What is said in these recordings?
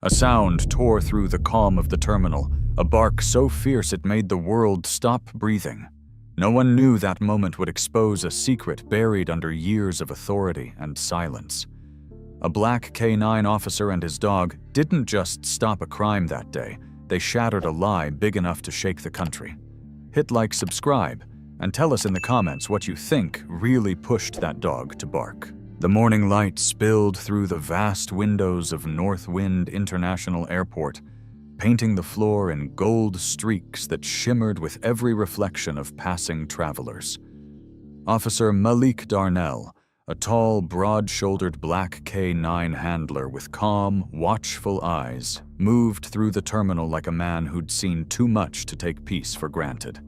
A sound tore through the calm of the terminal, a bark so fierce it made the world stop breathing. No one knew that moment would expose a secret buried under years of authority and silence. A black K9 officer and his dog didn't just stop a crime that day, they shattered a lie big enough to shake the country. Hit like, subscribe, and tell us in the comments what you think really pushed that dog to bark. The morning light spilled through the vast windows of Northwind International Airport, painting the floor in gold streaks that shimmered with every reflection of passing travelers. Officer Malik Darnell, a tall, broad-shouldered black K9 handler with calm, watchful eyes, moved through the terminal like a man who'd seen too much to take peace for granted.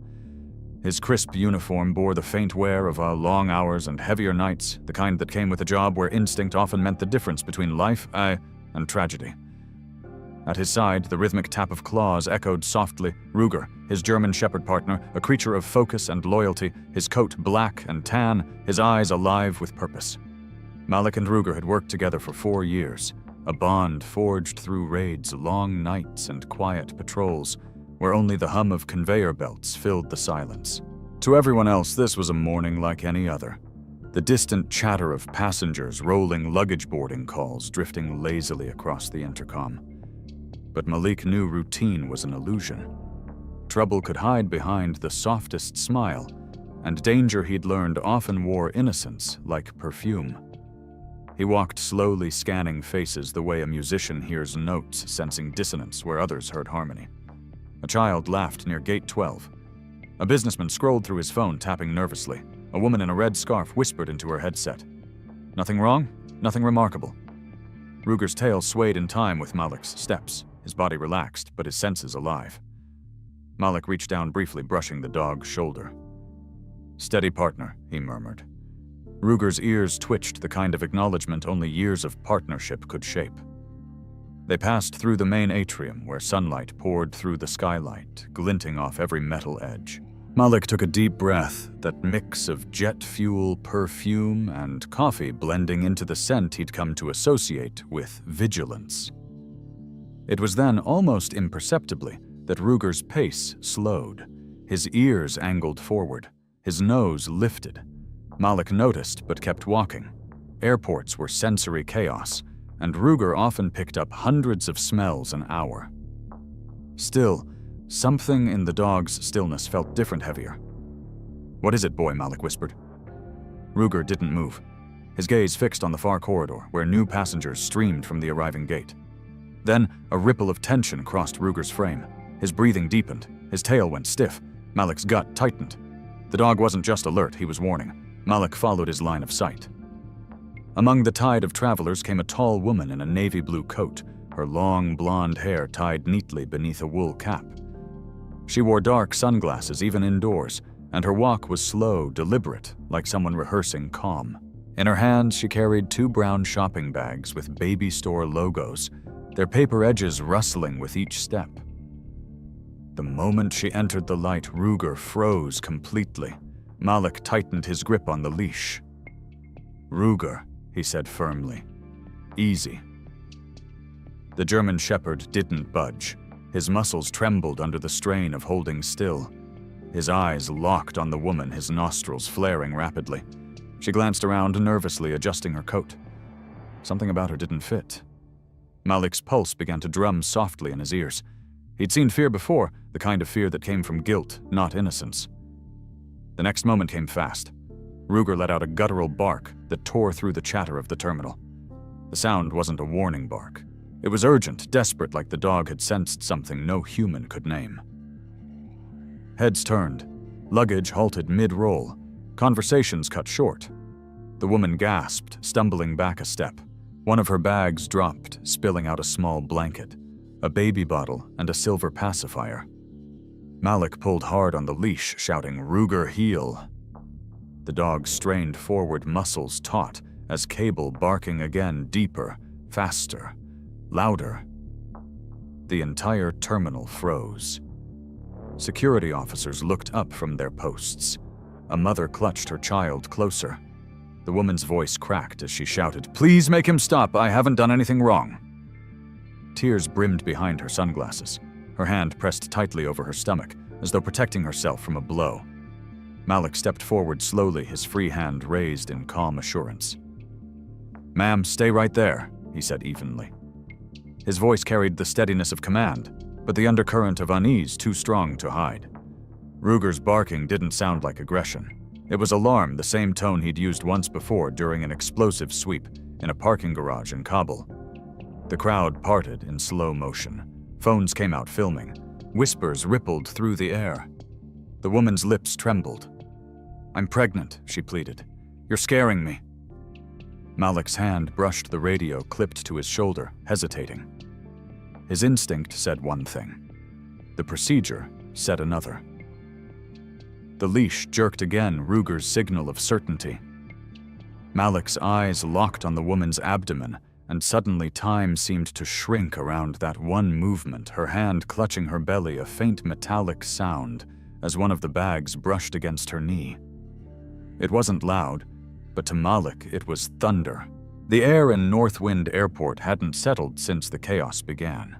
His crisp uniform bore the faint wear of long hours and heavier nights, the kind that came with a job where instinct often meant the difference between life and tragedy. At his side, the rhythmic tap of claws echoed softly. Ruger, his German shepherd partner, a creature of focus and loyalty, his coat black and tan, his eyes alive with purpose. Malik and Ruger had worked together for 4 years, a bond forged through raids, long nights, and quiet patrols, where only the hum of conveyor belts filled the silence. To everyone else, this was a morning like any other. The distant chatter of passengers rolling luggage boarding calls drifting lazily across the intercom. But Malik knew routine was an illusion. Trouble could hide behind the softest smile, and danger he'd learned often wore innocence like perfume. He walked slowly, scanning faces the way a musician hears notes, sensing dissonance where others heard harmony. A child laughed near gate 12. A businessman scrolled through his phone, tapping nervously. A woman in a red scarf whispered into her headset. Nothing wrong? Nothing remarkable. Ruger's tail swayed in time with Malik's steps, his body relaxed, but his senses alive. Malik reached down briefly, brushing the dog's shoulder. Steady, partner, he murmured. Ruger's ears twitched, the kind of acknowledgement only years of partnership could shape. They passed through the main atrium, where sunlight poured through the skylight, glinting off every metal edge. Malik took a deep breath, that mix of jet fuel, perfume, and coffee blending into the scent he'd come to associate with vigilance. It was then, almost imperceptibly, that Ruger's pace slowed. His ears angled forward, his nose lifted. Malik noticed, but kept walking. Airports were sensory chaos, and Ruger often picked up hundreds of smells an hour. Still, something in the dog's stillness felt different, heavier. What is it, boy? Malik whispered. Ruger didn't move, his gaze fixed on the far corridor, where new passengers streamed from the arriving gate. Then, a ripple of tension crossed Ruger's frame. His breathing deepened, his tail went stiff, Malik's gut tightened. The dog wasn't just alert, he was warning. Malik followed his line of sight. Among the tide of travelers came a tall woman in a navy blue coat, her long blonde hair tied neatly beneath a wool cap. She wore dark sunglasses even indoors, and her walk was slow, deliberate, like someone rehearsing calm. In her hands, she carried 2 brown shopping bags with baby store logos, their paper edges rustling with each step. The moment she entered the light, Ruger froze completely. Malik tightened his grip on the leash. Ruger, he said firmly. Easy. The German shepherd didn't budge. His muscles trembled under the strain of holding still. His eyes locked on the woman, his nostrils flaring rapidly. She glanced around nervously, adjusting her coat. Something about her didn't fit. Malik's pulse began to drum softly in his ears. He'd seen fear before, the kind of fear that came from guilt, not innocence. The next moment came fast. Ruger let out a guttural bark that tore through the chatter of the terminal. The sound wasn't a warning bark. It was urgent, desperate, like the dog had sensed something no human could name. Heads turned. Luggage halted mid-roll. Conversations cut short. The woman gasped, stumbling back a step. One of her bags dropped, spilling out a small blanket, a baby bottle, and a silver pacifier. Malik pulled hard on the leash, shouting, "Ruger, heel!" The dog strained forward, muscles taut, as cable barking again, deeper, faster, louder. The entire terminal froze. Security officers looked up from their posts. A mother clutched her child closer. The woman's voice cracked as she shouted, "Please make him stop, I haven't done anything wrong." Tears brimmed behind her sunglasses. Her hand pressed tightly over her stomach, as though protecting herself from a blow. Malik stepped forward slowly, his free hand raised in calm assurance. "Ma'am, stay right there," he said evenly. His voice carried the steadiness of command, but the undercurrent of unease too strong to hide. Ruger's barking didn't sound like aggression. It was alarm, the same tone he'd used once before during an explosive sweep in a parking garage in Kabul. The crowd parted in slow motion. Phones came out filming. Whispers rippled through the air. The woman's lips trembled. "I'm pregnant," she pleaded. "You're scaring me." Malik's hand brushed the radio clipped to his shoulder, hesitating. His instinct said one thing. The procedure said another. The leash jerked again, Ruger's signal of certainty. Malik's eyes locked on the woman's abdomen, and suddenly time seemed to shrink around that one movement, her hand clutching her belly, a faint metallic sound as one of the bags brushed against her knee. It wasn't loud, but to Malik it was thunder. The air in Northwind Airport hadn't settled since the chaos began.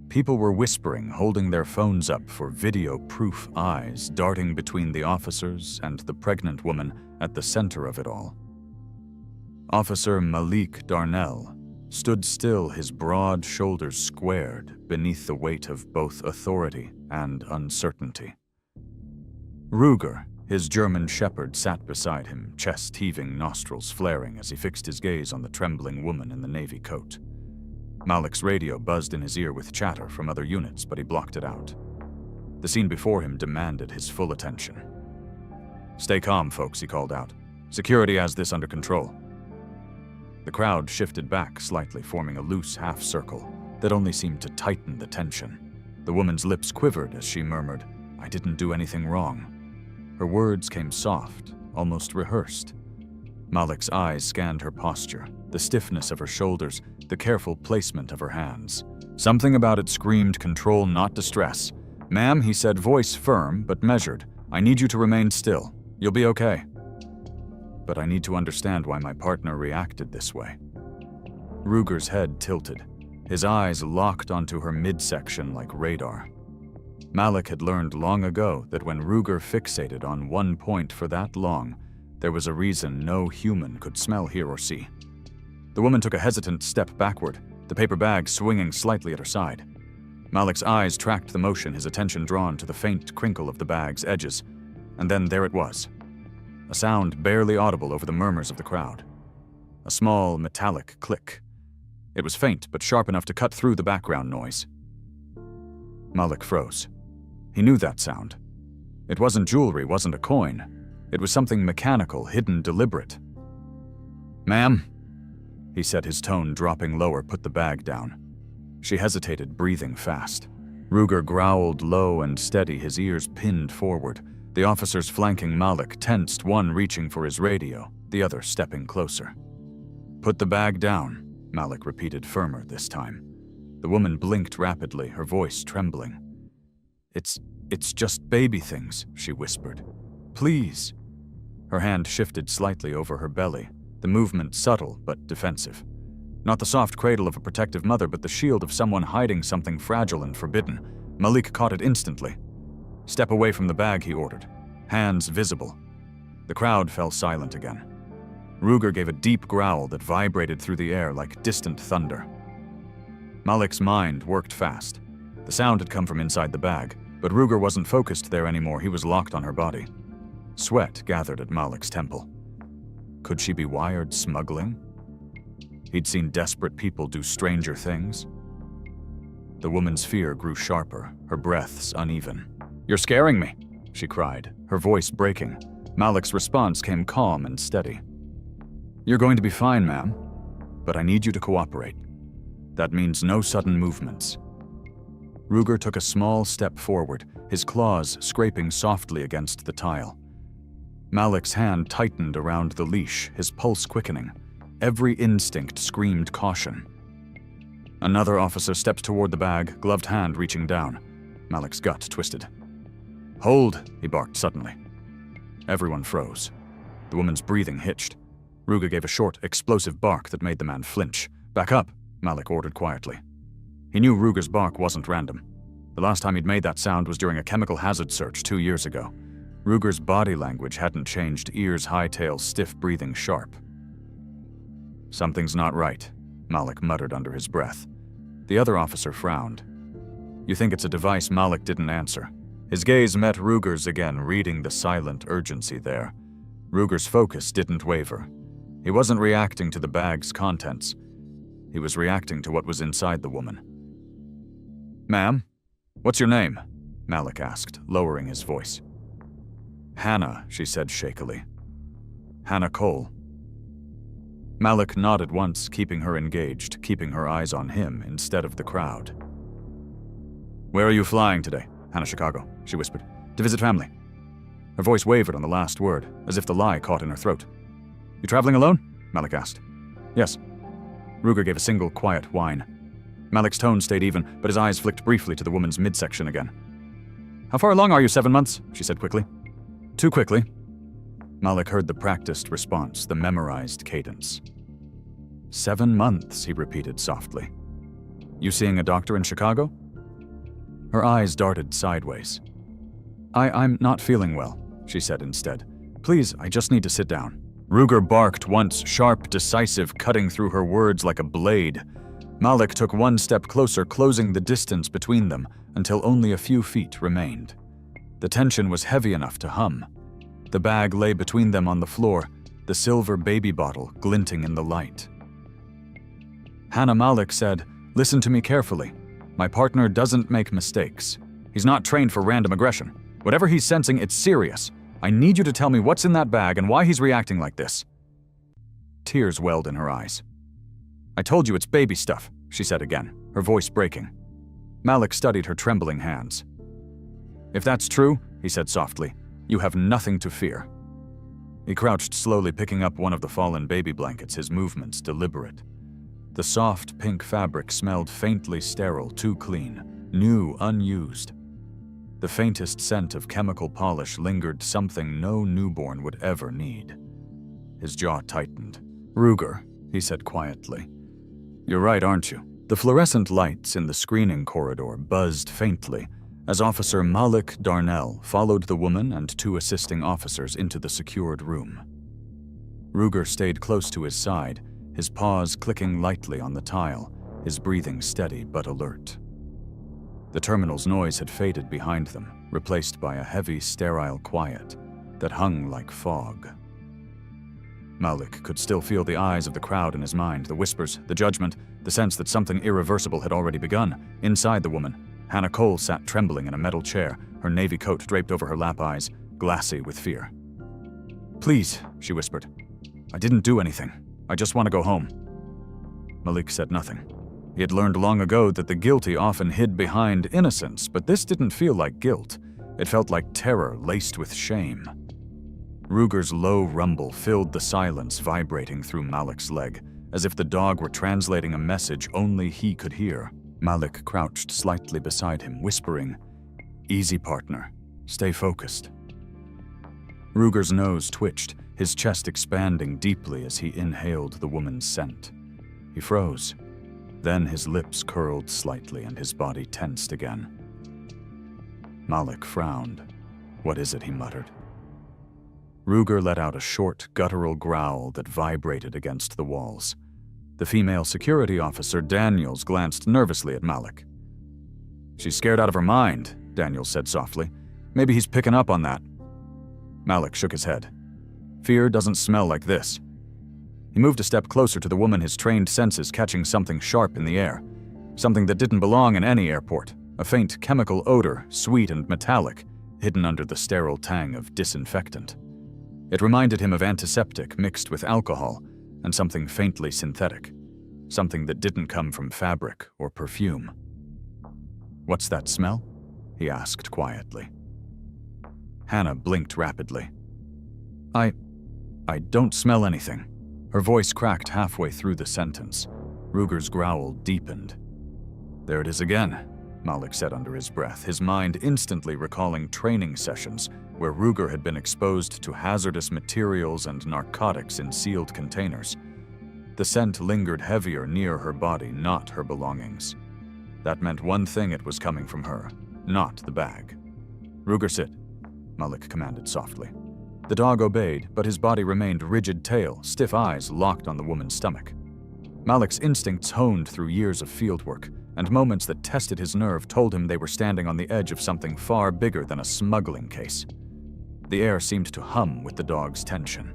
People were whispering, holding their phones up for video-proof eyes darting between the officers and the pregnant woman at the center of it all. Officer Malik Darnell stood still, his broad shoulders squared beneath the weight of both authority and uncertainty. Ruger, his German shepherd, sat beside him, chest heaving, nostrils flaring as he fixed his gaze on the trembling woman in the navy coat. Malik's radio buzzed in his ear with chatter from other units, but he blocked it out. The scene before him demanded his full attention. "Stay calm, folks," he called out. "Security has this under control." The crowd shifted back slightly, forming a loose half-circle that only seemed to tighten the tension. The woman's lips quivered as she murmured, "I didn't do anything wrong." Her words came soft, almost rehearsed. Malik's eyes scanned her posture, the stiffness of her shoulders, the careful placement of her hands. Something about it screamed control, not distress. "Ma'am," he said, voice firm but measured, "I need you to remain still. You'll be okay. But I need to understand why my partner reacted this way." Ruger's head tilted, his eyes locked onto her midsection like radar. Malik had learned long ago that when Ruger fixated on one point for that long, there was a reason no human could smell, hear, or see. The woman took a hesitant step backward, the paper bag swinging slightly at her side. Malik's eyes tracked the motion, his attention drawn to the faint crinkle of the bag's edges, and then there it was. A sound barely audible over the murmurs of the crowd. A small, metallic click. It was faint, but sharp enough to cut through the background noise. Malik froze. He knew that sound. It wasn't jewelry, wasn't a coin. It was something mechanical, hidden, deliberate. "Ma'am," he said, his tone dropping lower, put the bag down. She hesitated, breathing fast. Ruger growled low and steady, his ears pinned forward. The officers flanking Malik tensed, one reaching for his radio, the other stepping closer. "Put the bag down," Malik repeated, firmer this time. The woman blinked rapidly, her voice trembling. It's just baby things," she whispered. "Please." Her hand shifted slightly over her belly, the movement subtle but defensive. Not the soft cradle of a protective mother, but the shield of someone hiding something fragile and forbidden. Malik caught it instantly. "Step away from the bag," he ordered, hands visible. The crowd fell silent again. Ruger gave a deep growl that vibrated through the air like distant thunder. Malik's mind worked fast. The sound had come from inside the bag, but Ruger wasn't focused there anymore, he was locked on her body. Sweat gathered at Malik's temple. Could she be wired smuggling? He'd seen desperate people do stranger things. The woman's fear grew sharper, her breaths uneven. "You're scaring me," she cried, her voice breaking. Malik's response came calm and steady. "You're going to be fine, ma'am, but I need you to cooperate. That means no sudden movements." Ruger took a small step forward, his claws scraping softly against the tile. Malik's hand tightened around the leash, his pulse quickening. Every instinct screamed caution. Another officer stepped toward the bag, gloved hand reaching down. Malik's gut twisted. "Hold," he barked suddenly. Everyone froze. The woman's breathing hitched. Ruger gave a short, explosive bark that made the man flinch. "Back up," Malik ordered quietly. He knew Ruger's bark wasn't random. The last time he'd made that sound was during a chemical hazard search 2 years ago. Ruger's body language hadn't changed, ears hightail, stiff breathing sharp. "Something's not right," Malik muttered under his breath. The other officer frowned. "You think it's a device?" Malik didn't answer. His gaze met Ruger's again, reading the silent urgency there. Ruger's focus didn't waver. He wasn't reacting to the bag's contents. He was reacting to what was inside the woman. "Ma'am, what's your name?" Malik asked, lowering his voice. "Hannah," she said shakily. "Hannah Cole." Malik nodded once, keeping her engaged, keeping her eyes on him instead of the crowd. "Where are you flying today?" "Hannah, Chicago," she whispered. "To visit family." Her voice wavered on the last word, as if the lie caught in her throat. "You traveling alone?" Malik asked. "Yes." Ruger gave a single quiet whine. Malik's tone stayed even, but his eyes flicked briefly to the woman's midsection again. "How far along are you?" "7 months," she said quickly. "Too quickly." Malik heard the practiced response, the memorized cadence. 7 months, he repeated softly. "You seeing a doctor in Chicago?" Her eyes darted sideways. I'm not feeling well," she said instead. "Please, I just need to sit down." Ruger barked once, sharp, decisive, cutting through her words like a blade. Malik took one step closer, closing the distance between them until only a few feet remained. The tension was heavy enough to hum. The bag lay between them on the floor, the silver baby bottle glinting in the light. Hannah, Malik said, "Listen to me carefully. My partner doesn't make mistakes. He's not trained for random aggression. Whatever he's sensing, it's serious. I need you to tell me what's in that bag and why he's reacting like this." Tears welled in her eyes. "I told you it's baby stuff," she said again, her voice breaking. Malik studied her trembling hands. "If that's true," he said softly, "you have nothing to fear." He crouched slowly, picking up one of the fallen baby blankets, his movements deliberate. The soft pink fabric smelled faintly sterile, too clean, new, unused. The faintest scent of chemical polish lingered, something no newborn would ever need. His jaw tightened. "Ruger," he said quietly. "You're right, aren't you?" The fluorescent lights in the screening corridor buzzed faintly as Officer Malik Darnell followed the woman and 2 assisting officers into the secured room. Ruger stayed close to his side, his paws clicking lightly on the tile, his breathing steady but alert. The terminal's noise had faded behind them, replaced by a heavy, sterile quiet that hung like fog. Malik could still feel the eyes of the crowd in his mind, the whispers, the judgment, the sense that something irreversible had already begun. Inside the woman, Hannah Cole sat trembling in a metal chair, her navy coat draped over her lap eyes, glassy with fear. "Please," she whispered. "I didn't do anything. I just want to go home." Malik said nothing. He had learned long ago that the guilty often hid behind innocence, but this didn't feel like guilt. It felt like terror laced with shame. Ruger's low rumble filled the silence, vibrating through Malik's leg, as if the dog were translating a message only he could hear. Malik crouched slightly beside him, whispering, "Easy, partner. Stay focused." Ruger's nose twitched, his chest expanding deeply as he inhaled the woman's scent. He froze. Then his lips curled slightly and his body tensed again. Malik frowned. "What is it?" he muttered. Ruger let out a short, guttural growl that vibrated against the walls. The female security officer, Daniels, glanced nervously at Malik. "She's scared out of her mind," Daniels said softly. "Maybe he's picking up on that." Malik shook his head. "Fear doesn't smell like this." He moved a step closer to the woman, his trained senses catching something sharp in the air. Something that didn't belong in any airport. A faint chemical odor, sweet and metallic, hidden under the sterile tang of disinfectant. It reminded him of antiseptic mixed with alcohol and something faintly synthetic. Something that didn't come from fabric or perfume. "What's that smell?" he asked quietly. Hannah blinked rapidly. I don't smell anything." Her voice cracked halfway through the sentence. Ruger's growl deepened. "There it is again," Malik said under his breath, his mind instantly recalling training sessions where Ruger had been exposed to hazardous materials and narcotics in sealed containers. The scent lingered heavier near her body, not her belongings. That meant one thing: it was coming from her, not the bag. "Ruger, sit," Malik commanded softly. The dog obeyed, but his body remained rigid, tail, stiff eyes locked on the woman's stomach. Malik's instincts, honed through years of fieldwork, and moments that tested his nerve, told him they were standing on the edge of something far bigger than a smuggling case. The air seemed to hum with the dog's tension.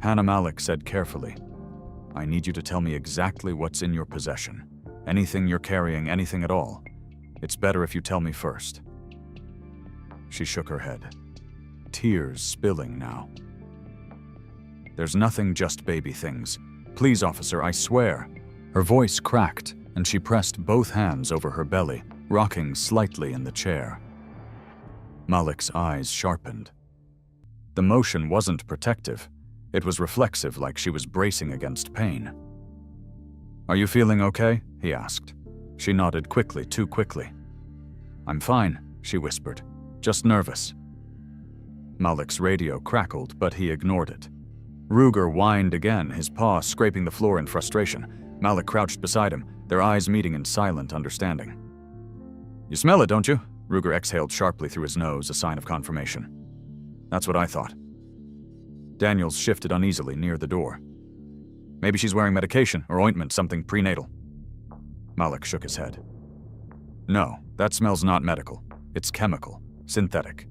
Hannah Malik said carefully, "I need you to tell me exactly what's in your possession. Anything you're carrying, anything at all. It's better if you tell me first." She shook her head, tears spilling now. "There's nothing, just baby things. Please, officer, I swear." Her voice cracked, and she pressed both hands over her belly, rocking slightly in the chair. Malik's eyes sharpened. The motion wasn't protective. It was reflexive, like she was bracing against pain. "Are you feeling okay?" he asked. She nodded quickly, too quickly. "I'm fine," she whispered. "Just nervous." Malik's radio crackled, but he ignored it. Ruger whined again, his paw scraping the floor in frustration. Malik crouched beside him, their eyes meeting in silent understanding. "You smell it, don't you?" Ruger exhaled sharply through his nose, a sign of confirmation. "That's what I thought." Daniels shifted uneasily near the door. "Maybe she's wearing medication or ointment, something prenatal." Malik shook his head. "No, that smell's not medical. It's chemical, synthetic."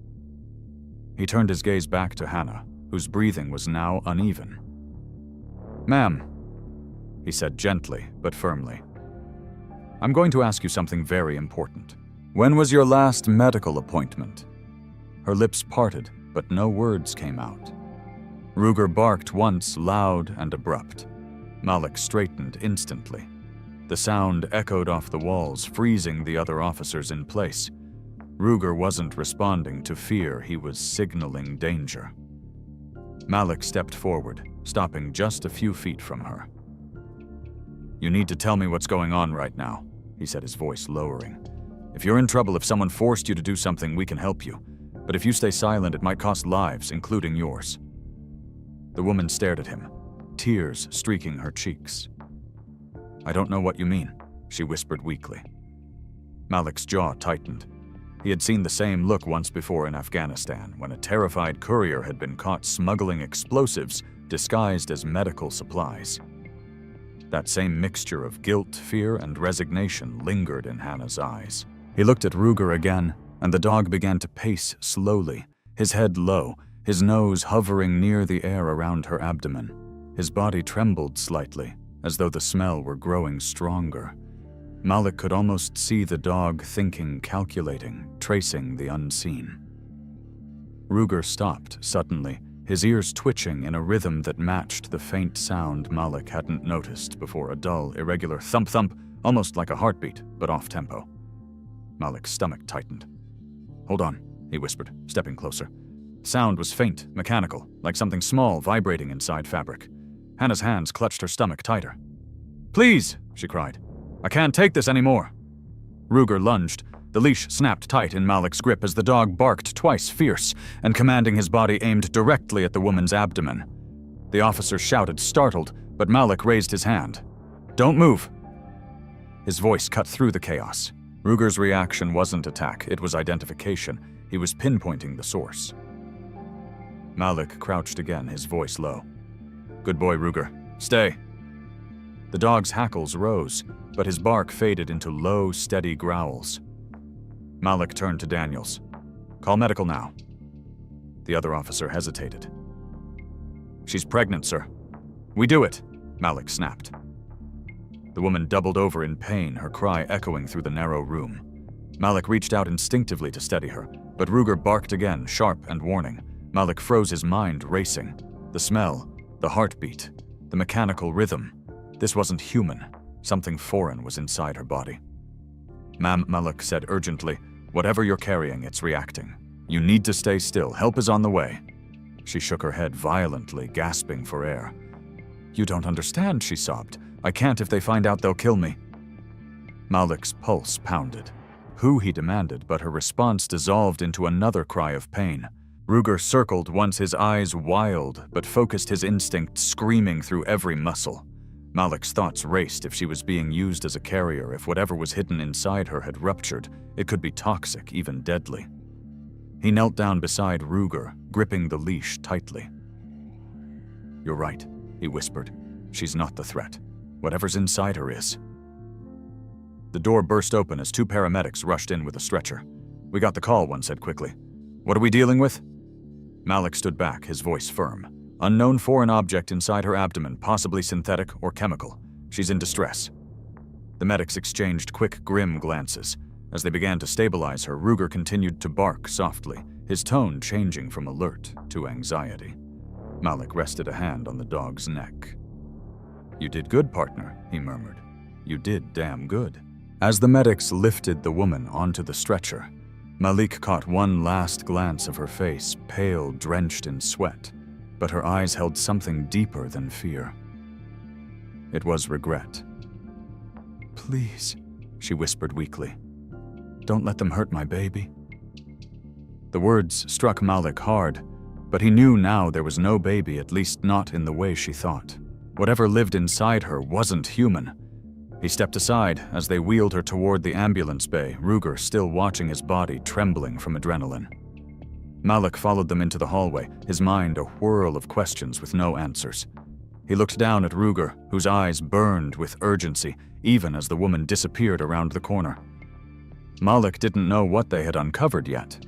He turned his gaze back to Hannah, whose breathing was now uneven. "Ma'am," he said gently but firmly, "I'm going to ask you something very important. When was your last medical appointment?" Her lips parted, but no words came out. Ruger barked once, loud and abrupt. Malik straightened instantly. The sound echoed off the walls, freezing the other officers in place. Ruger wasn't responding to fear, he was signaling danger. Malik stepped forward, stopping just a few feet from her. "You need to tell me what's going on right now," he said, his voice lowering. "If you're in trouble, if someone forced you to do something, we can help you. But if you stay silent, it might cost lives, including yours." The woman stared at him, tears streaking her cheeks. "I don't know what you mean," she whispered weakly. Malik's jaw tightened. He had seen the same look once before in Afghanistan, when a terrified courier had been caught smuggling explosives disguised as medical supplies. That same mixture of guilt, fear, and resignation lingered in Hannah's eyes. He looked at Ruger again, and the dog began to pace slowly, his head low, his nose hovering near the air around her abdomen. His body trembled slightly, as though the smell were growing stronger. Malik could almost see the dog thinking, calculating, tracing the unseen. Ruger stopped suddenly, his ears twitching in a rhythm that matched the faint sound Malik hadn't noticed before, a dull, irregular thump-thump, almost like a heartbeat, but off-tempo. Malik's stomach tightened. "Hold on," he whispered, stepping closer. Sound was faint, mechanical, like something small vibrating inside fabric. Hannah's hands clutched her stomach tighter. "Please," she cried. "I can't take this anymore." Ruger lunged. The leash snapped tight in Malik's grip as the dog barked twice, fierce, and commanding, his body aimed directly at the woman's abdomen. The officer shouted, startled, but Malik raised his hand. "Don't move." His voice cut through the chaos. Ruger's reaction wasn't attack, it was identification. He was pinpointing the source. Malik crouched again, his voice low. "Good boy, Ruger. Stay." The dog's hackles rose, but his bark faded into low, steady growls. Malik turned to Daniels. "Call medical now." The other officer hesitated. "She's pregnant, sir." "We do it," Malik snapped. The woman doubled over in pain, her cry echoing through the narrow room. Malik reached out instinctively to steady her, but Ruger barked again, sharp and warning. Malik froze, his mind racing. The smell, the heartbeat, the mechanical rhythm. This wasn't human. Something foreign was inside her body. "Ma'am," Malik said urgently, "whatever you're carrying, it's reacting. You need to stay still. Help is on the way." She shook her head violently, gasping for air. "You don't understand," she sobbed. "I can't. If they find out, they'll kill me." Malik's pulse pounded. Who, he demanded, but her response dissolved into another cry of pain. Ruger circled once, his eyes wild, but focused, his instinct screaming through every muscle. Malik's thoughts raced. If she was being used as a carrier, if whatever was hidden inside her had ruptured, it could be toxic, even deadly. He knelt down beside Ruger, gripping the leash tightly. "You're right," he whispered. "She's not the threat. Whatever's inside her is." The door burst open as 2 paramedics rushed in with a stretcher. "We got the call," one said quickly. "What are we dealing with?" Malik stood back, his voice firm. "Unknown foreign object inside her abdomen, possibly synthetic or chemical. She's in distress." The medics exchanged quick, grim glances. As they began to stabilize her, Ruger continued to bark softly, his tone changing from alert to anxiety. Malik rested a hand on the dog's neck. "You did good, partner," he murmured. "You did damn good." As the medics lifted the woman onto the stretcher, Malik caught one last glance of her face, pale, drenched in sweat, but her eyes held something deeper than fear. It was regret. "Please," she whispered weakly. "Don't let them hurt my baby." The words struck Malik hard, but he knew now there was no baby, at least not in the way she thought. Whatever lived inside her wasn't human. He stepped aside as they wheeled her toward the ambulance bay, Ruger still watching his body trembling from adrenaline. Malik followed them into the hallway, his mind a whirl of questions with no answers. He looked down at Ruger, whose eyes burned with urgency, even as the woman disappeared around the corner. Malik didn't know what they had uncovered yet,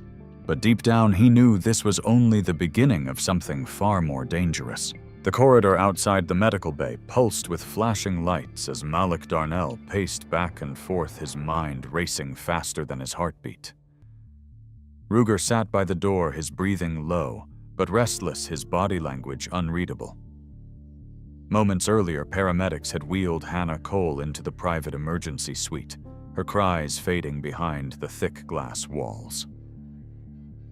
but deep down he knew this was only the beginning of something far more dangerous. The corridor outside the medical bay pulsed with flashing lights as Malik Darnell paced back and forth, his mind racing faster than his heartbeat. Ruger sat by the door, his breathing low, but restless, his body language unreadable. Moments earlier, paramedics had wheeled Hannah Cole into the private emergency suite, her cries fading behind the thick glass walls.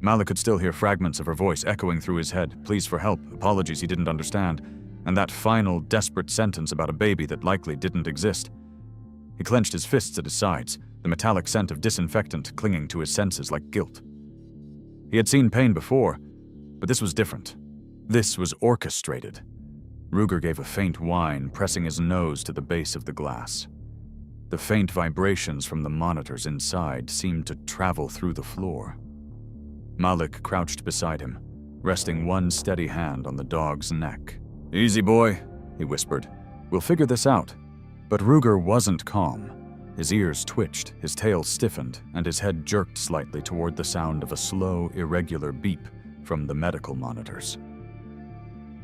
Malik could still hear fragments of her voice echoing through his head, pleas for help, apologies he didn't understand, and that final, desperate sentence about a baby that likely didn't exist. He clenched his fists at his sides, the metallic scent of disinfectant clinging to his senses like guilt. He had seen pain before, but this was different. This was orchestrated. Ruger gave a faint whine, pressing his nose to the base of the glass. The faint vibrations from the monitors inside seemed to travel through the floor. Malik crouched beside him, resting one steady hand on the dog's neck. "Easy, boy," he whispered. "We'll figure this out." But Ruger wasn't calm. His ears twitched, his tail stiffened, and his head jerked slightly toward the sound of a slow, irregular beep from the medical monitors.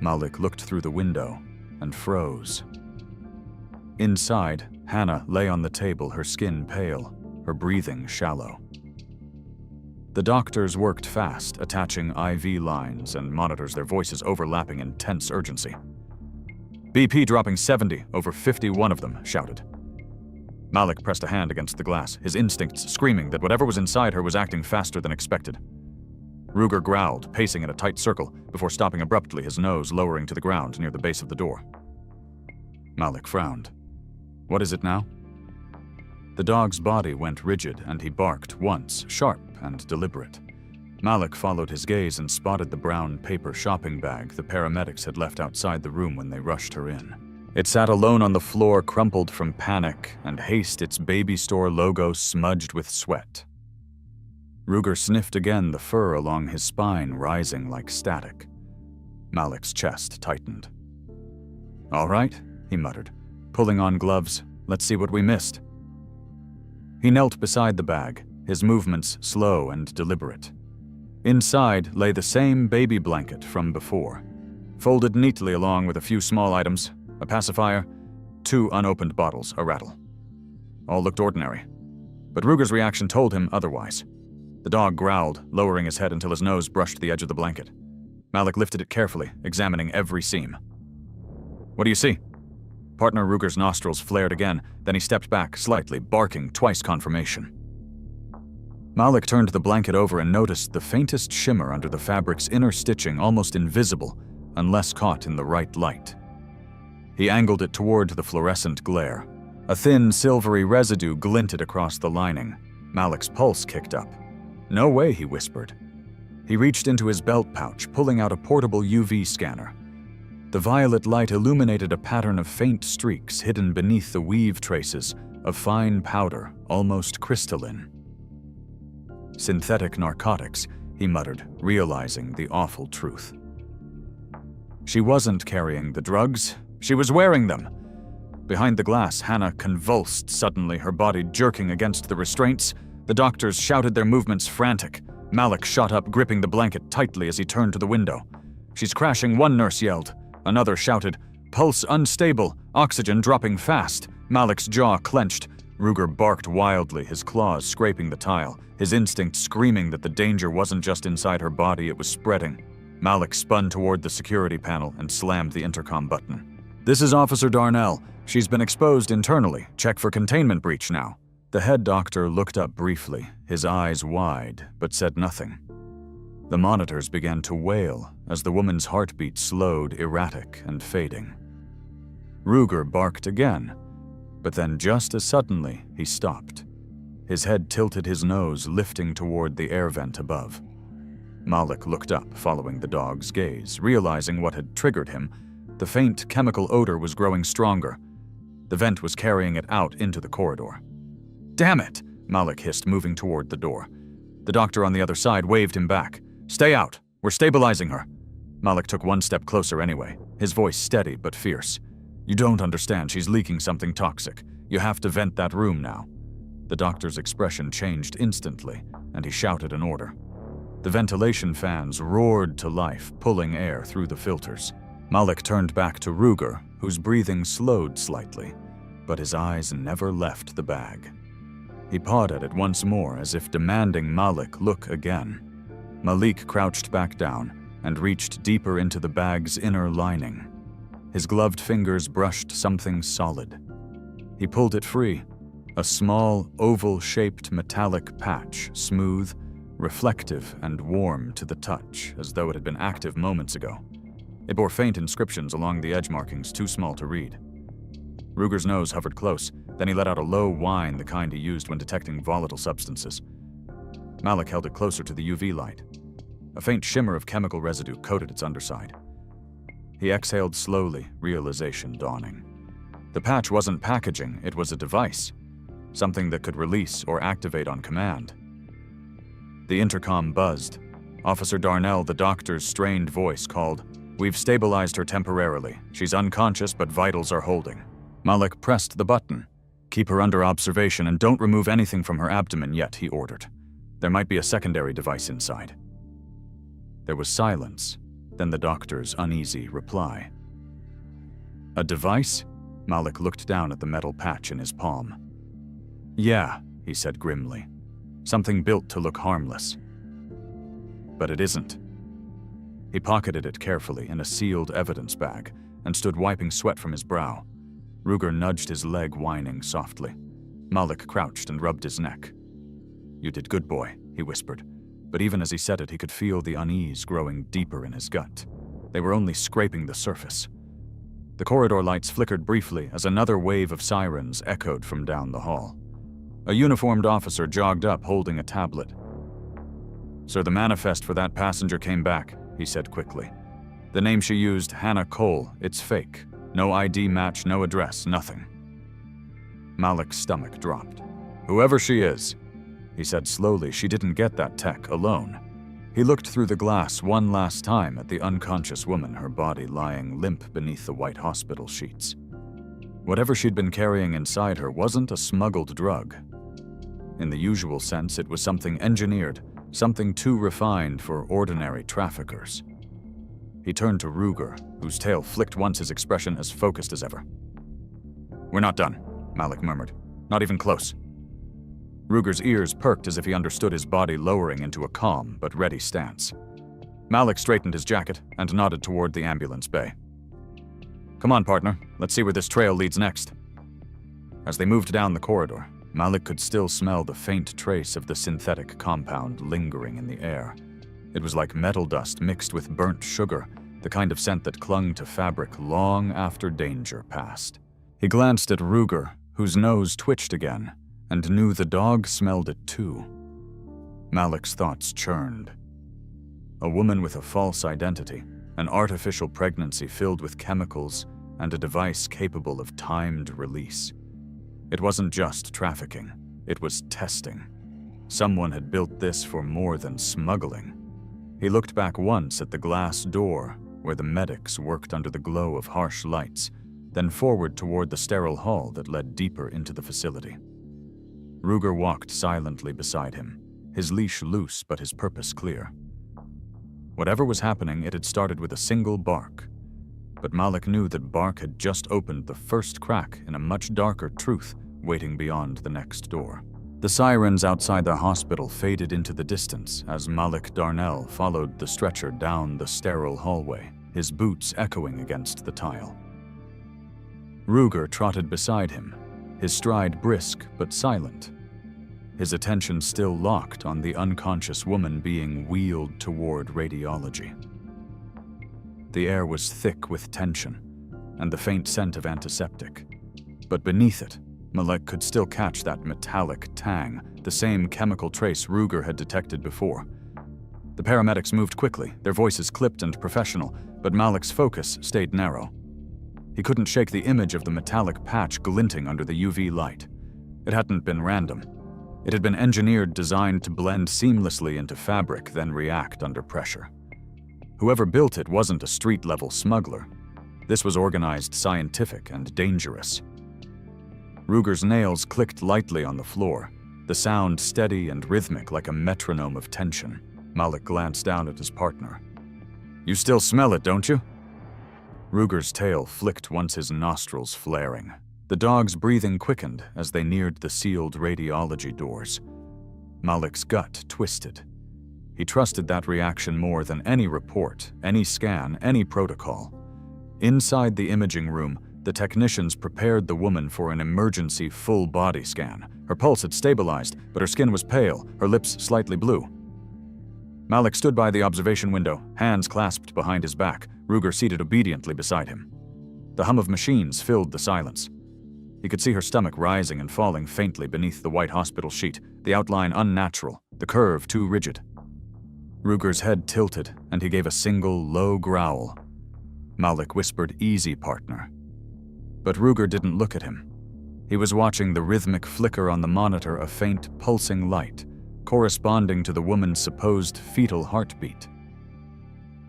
Malik looked through the window and froze. Inside, Hannah lay on the table, her skin pale, her breathing shallow. The doctors worked fast, attaching IV lines and monitors, their voices overlapping in tense urgency. "BP dropping 70, over 51 of them," shouted. Malik pressed a hand against the glass, his instincts screaming that whatever was inside her was acting faster than expected. Ruger growled, pacing in a tight circle, before stopping abruptly, his nose lowering to the ground near the base of the door. Malik frowned. "What is it now?" The dog's body went rigid, and he barked once, sharp and deliberate. Malik followed his gaze and spotted the brown paper shopping bag the paramedics had left outside the room when they rushed her in. It sat alone on the floor, crumpled from panic and haste, its baby store logo smudged with sweat. Ruger sniffed again, the fur along his spine rising like static. Malik's chest tightened. "All right," he muttered, pulling on gloves. "Let's see what we missed." He knelt beside the bag, his movements slow and deliberate. Inside lay the same baby blanket from before, folded neatly along with a few small items, a pacifier, 2 unopened bottles, a rattle. All looked ordinary, but Ruger's reaction told him otherwise. The dog growled, lowering his head until his nose brushed the edge of the blanket. Malik lifted it carefully, examining every seam. "What do you see?" Partner Ruger's nostrils flared again, then he stepped back slightly, barking twice confirmation. Malik turned the blanket over and noticed the faintest shimmer under the fabric's inner stitching, almost invisible, unless caught in the right light. He angled it toward the fluorescent glare. A thin, silvery residue glinted across the lining. Malik's pulse kicked up. "No way," he whispered. He reached into his belt pouch, pulling out a portable UV scanner. The violet light illuminated a pattern of faint streaks hidden beneath the weave traces of fine powder, almost crystalline. Synthetic narcotics, he muttered, realizing the awful truth. She wasn't carrying the drugs, she was wearing them. Behind the glass, Hannah convulsed suddenly, her body jerking against the restraints. The doctors shouted, their movements frantic. Malik shot up, gripping the blanket tightly as he turned to the window. "She's crashing," one nurse yelled. Another shouted, "Pulse unstable, oxygen dropping fast." Malik's jaw clenched. Ruger barked wildly, his claws scraping the tile, his instinct screaming that the danger wasn't just inside her body, it was spreading. Malik spun toward the security panel and slammed the intercom button. "This is Officer Darnell. She's been exposed internally. Check for containment breach now." The head doctor looked up briefly, his eyes wide, but said nothing. The monitors began to wail as the woman's heartbeat slowed, erratic and fading. Ruger barked again, but then just as suddenly he stopped. His head tilted, his nose lifting toward the air vent above. Malik looked up, following the dog's gaze, realizing what had triggered him. The faint chemical odor was growing stronger. The vent was carrying it out into the corridor. "Damn it!" Malik hissed, moving toward the door. The doctor on the other side waved him back. "Stay out. We're stabilizing her." Malik took one step closer anyway, his voice steady but fierce. "You don't understand. She's leaking something toxic. You have to vent that room now." The doctor's expression changed instantly, and he shouted an order. The ventilation fans roared to life, pulling air through the filters. Malik turned back to Ruger, whose breathing slowed slightly, but his eyes never left the bag. He pawed at it once more, as if demanding Malik look again. Malik crouched back down and reached deeper into the bag's inner lining. His gloved fingers brushed something solid. He pulled it free, a small, oval-shaped metallic patch, smooth, reflective and warm to the touch, as though it had been active moments ago. It bore faint inscriptions along the edge markings, too small to read. Ruger's nose hovered close, then he let out a low whine, the kind he used when detecting volatile substances. Malik held it closer to the UV light. A faint shimmer of chemical residue coated its underside. He exhaled slowly, realization dawning. The patch wasn't packaging, it was a device, something that could release or activate on command. The intercom buzzed. Officer Darnell, the doctor's strained voice, called, "We've stabilized her temporarily. She's unconscious, but vitals are holding." Malik pressed the button. "Keep her under observation and don't remove anything from her abdomen yet," he ordered. "There might be a secondary device inside." There was silence, then the doctor's uneasy reply. "A device?" Malik looked down at the metal patch in his palm. "Yeah," he said grimly. "Something built to look harmless. But it isn't." He pocketed it carefully in a sealed evidence bag and stood wiping sweat from his brow. Ruger nudged his leg, whining softly. Malik crouched and rubbed his neck. "You did good, boy," he whispered. But even as he said it, he could feel the unease growing deeper in his gut. They were only scraping the surface. The corridor lights flickered briefly as another wave of sirens echoed from down the hall. A uniformed officer jogged up, holding a tablet. "Sir, the manifest for that passenger came back," he said quickly. "The name she used, Hannah Cole, it's fake. No ID match, no address, nothing." Malik's stomach dropped. "Whoever she is," he said slowly, "she didn't get that tech alone." He looked through the glass one last time at the unconscious woman, her body lying limp beneath the white hospital sheets. Whatever she'd been carrying inside her wasn't a smuggled drug. In the usual sense, it was something engineered, something too refined for ordinary traffickers. He turned to Ruger, whose tail flicked once, his expression as focused as ever. "We're not done," Malik murmured. "Not even close." Ruger's ears perked as if he understood, his body lowering into a calm but ready stance. Malik straightened his jacket and nodded toward the ambulance bay. "Come on, partner. Let's see where this trail leads next." As they moved down the corridor, Malik could still smell the faint trace of the synthetic compound lingering in the air. It was like metal dust mixed with burnt sugar, the kind of scent that clung to fabric long after danger passed. He glanced at Ruger, whose nose twitched again, and knew the dog smelled it too. Malik's thoughts churned. A woman with a false identity, an artificial pregnancy filled with chemicals and a device capable of timed release. It wasn't just trafficking, it was testing. Someone had built this for more than smuggling. He looked back once at the glass door where the medics worked under the glow of harsh lights, then forward toward the sterile hall that led deeper into the facility. Ruger walked silently beside him, his leash loose but his purpose clear. Whatever was happening, it had started with a single bark. But Malik knew that bark had just opened the first crack in a much darker truth waiting beyond the next door. The sirens outside the hospital faded into the distance as Malik Darnell followed the stretcher down the sterile hallway, his boots echoing against the tile. Ruger trotted beside him, his stride brisk but silent, his attention still locked on the unconscious woman being wheeled toward radiology. The air was thick with tension and the faint scent of antiseptic, but beneath it, Malik could still catch that metallic tang, the same chemical trace Ruger had detected before. The paramedics moved quickly, their voices clipped and professional, but Malik's focus stayed narrow. He couldn't shake the image of the metallic patch glinting under the UV light. It hadn't been random. It had been engineered, designed to blend seamlessly into fabric, then react under pressure. Whoever built it wasn't a street-level smuggler. This was organized, scientific, and dangerous. Ruger's nails clicked lightly on the floor, the sound steady and rhythmic like a metronome of tension. Malik glanced down at his partner. "You still smell it, don't you?" Ruger's tail flicked once, his nostrils flaring. The dog's breathing quickened as they neared the sealed radiology doors. Malik's gut twisted. He trusted that reaction more than any report, any scan, any protocol. Inside the imaging room, the technicians prepared the woman for an emergency full-body scan. Her pulse had stabilized, but her skin was pale, her lips slightly blue. Malik stood by the observation window, hands clasped behind his back, Ruger seated obediently beside him. The hum of machines filled the silence. He could see her stomach rising and falling faintly beneath the white hospital sheet, the outline unnatural, the curve too rigid. Ruger's head tilted, and he gave a single, low growl. Malik whispered, "Easy, partner." But Ruger didn't look at him. He was watching the rhythmic flicker on the monitor, a faint, pulsing light, corresponding to the woman's supposed fetal heartbeat.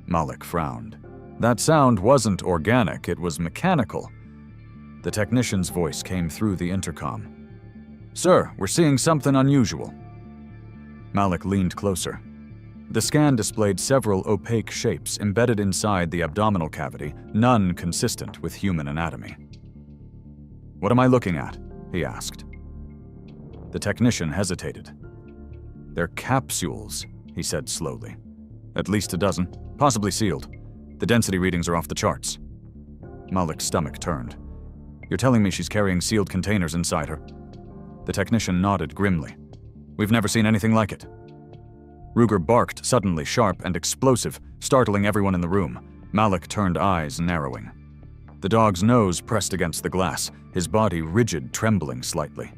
Malik frowned. That sound wasn't organic, it was mechanical. The technician's voice came through the intercom. "Sir, we're seeing something unusual." Malik leaned closer. The scan displayed several opaque shapes embedded inside the abdominal cavity, none consistent with human anatomy. "What am I looking at?" he asked. The technician hesitated. "They're capsules," he said slowly. "At least a dozen, possibly sealed. The density readings are off the charts." Malik's stomach turned. "You're telling me she's carrying sealed containers inside her?" The technician nodded grimly. "We've never seen anything like it." Ruger barked, suddenly sharp and explosive, startling everyone in the room. Malik turned, eyes narrowing. The dog's nose pressed against the glass, his body rigid, trembling slightly.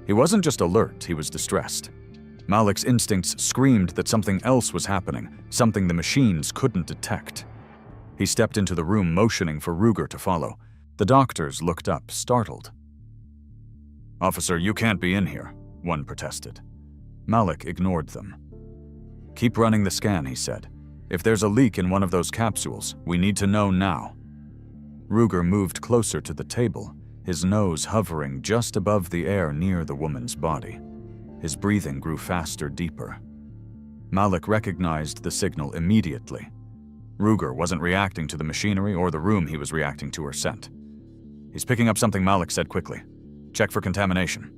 He wasn't just alert, he was distressed. Malik's instincts screamed that something else was happening, something the machines couldn't detect. He stepped into the room, motioning for Ruger to follow. The doctors looked up, startled. "Officer, you can't be in here," one protested. Malik ignored them. "Keep running the scan," he said. "If there's a leak in one of those capsules, we need to know now." Ruger moved closer to the table, his nose hovering just above the air near the woman's body. His breathing grew faster, deeper. Malik recognized the signal immediately. Ruger wasn't reacting to the machinery or the room, he was reacting to her scent. "He's picking up something," Malik said quickly. "Check for contamination."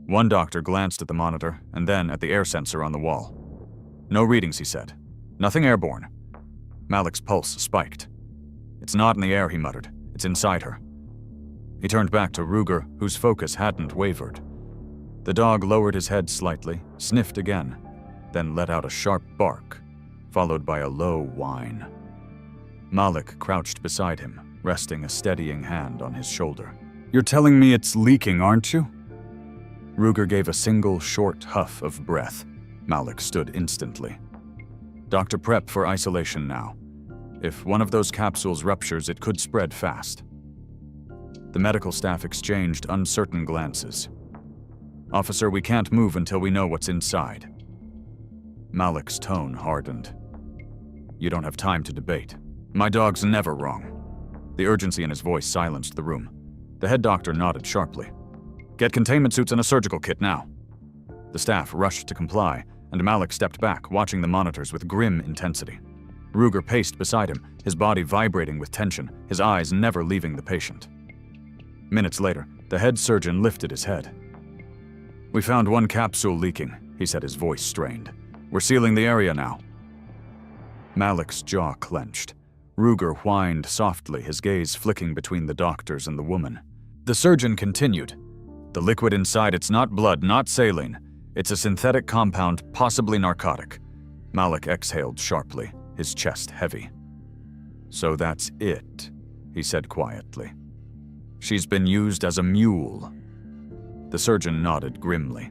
One doctor glanced at the monitor and then at the air sensor on the wall. "No readings," he said. "Nothing airborne." Malik's pulse spiked. "It's not in the air," he muttered. "It's inside her." He turned back to Ruger, whose focus hadn't wavered. The dog lowered his head slightly, sniffed again, then let out a sharp bark, followed by a low whine. Malik crouched beside him, resting a steadying hand on his shoulder. "You're telling me it's leaking, aren't you?" Ruger gave a single short huff of breath. Malik stood instantly. "Doctor, prep for isolation now." If one of those capsules ruptures, it could spread fast. The medical staff exchanged uncertain glances. "Officer, we can't move until we know what's inside." Malik's tone hardened. "You don't have time to debate. My dog's never wrong." The urgency in his voice silenced the room. The head doctor nodded sharply. "Get containment suits and a surgical kit now." The staff rushed to comply, and Malik stepped back, watching the monitors with grim intensity. Ruger paced beside him, his body vibrating with tension, his eyes never leaving the patient. Minutes later, the head surgeon lifted his head. "We found one capsule leaking," he said, his voice strained. "We're sealing the area now." Malik's jaw clenched. Ruger whined softly, his gaze flicking between the doctors and the woman. The surgeon continued. "The liquid inside, it's not blood, not saline. It's a synthetic compound, possibly narcotic." Malik exhaled sharply, his chest heavy. "So that's it," he said quietly. "She's been used as a mule." The surgeon nodded grimly.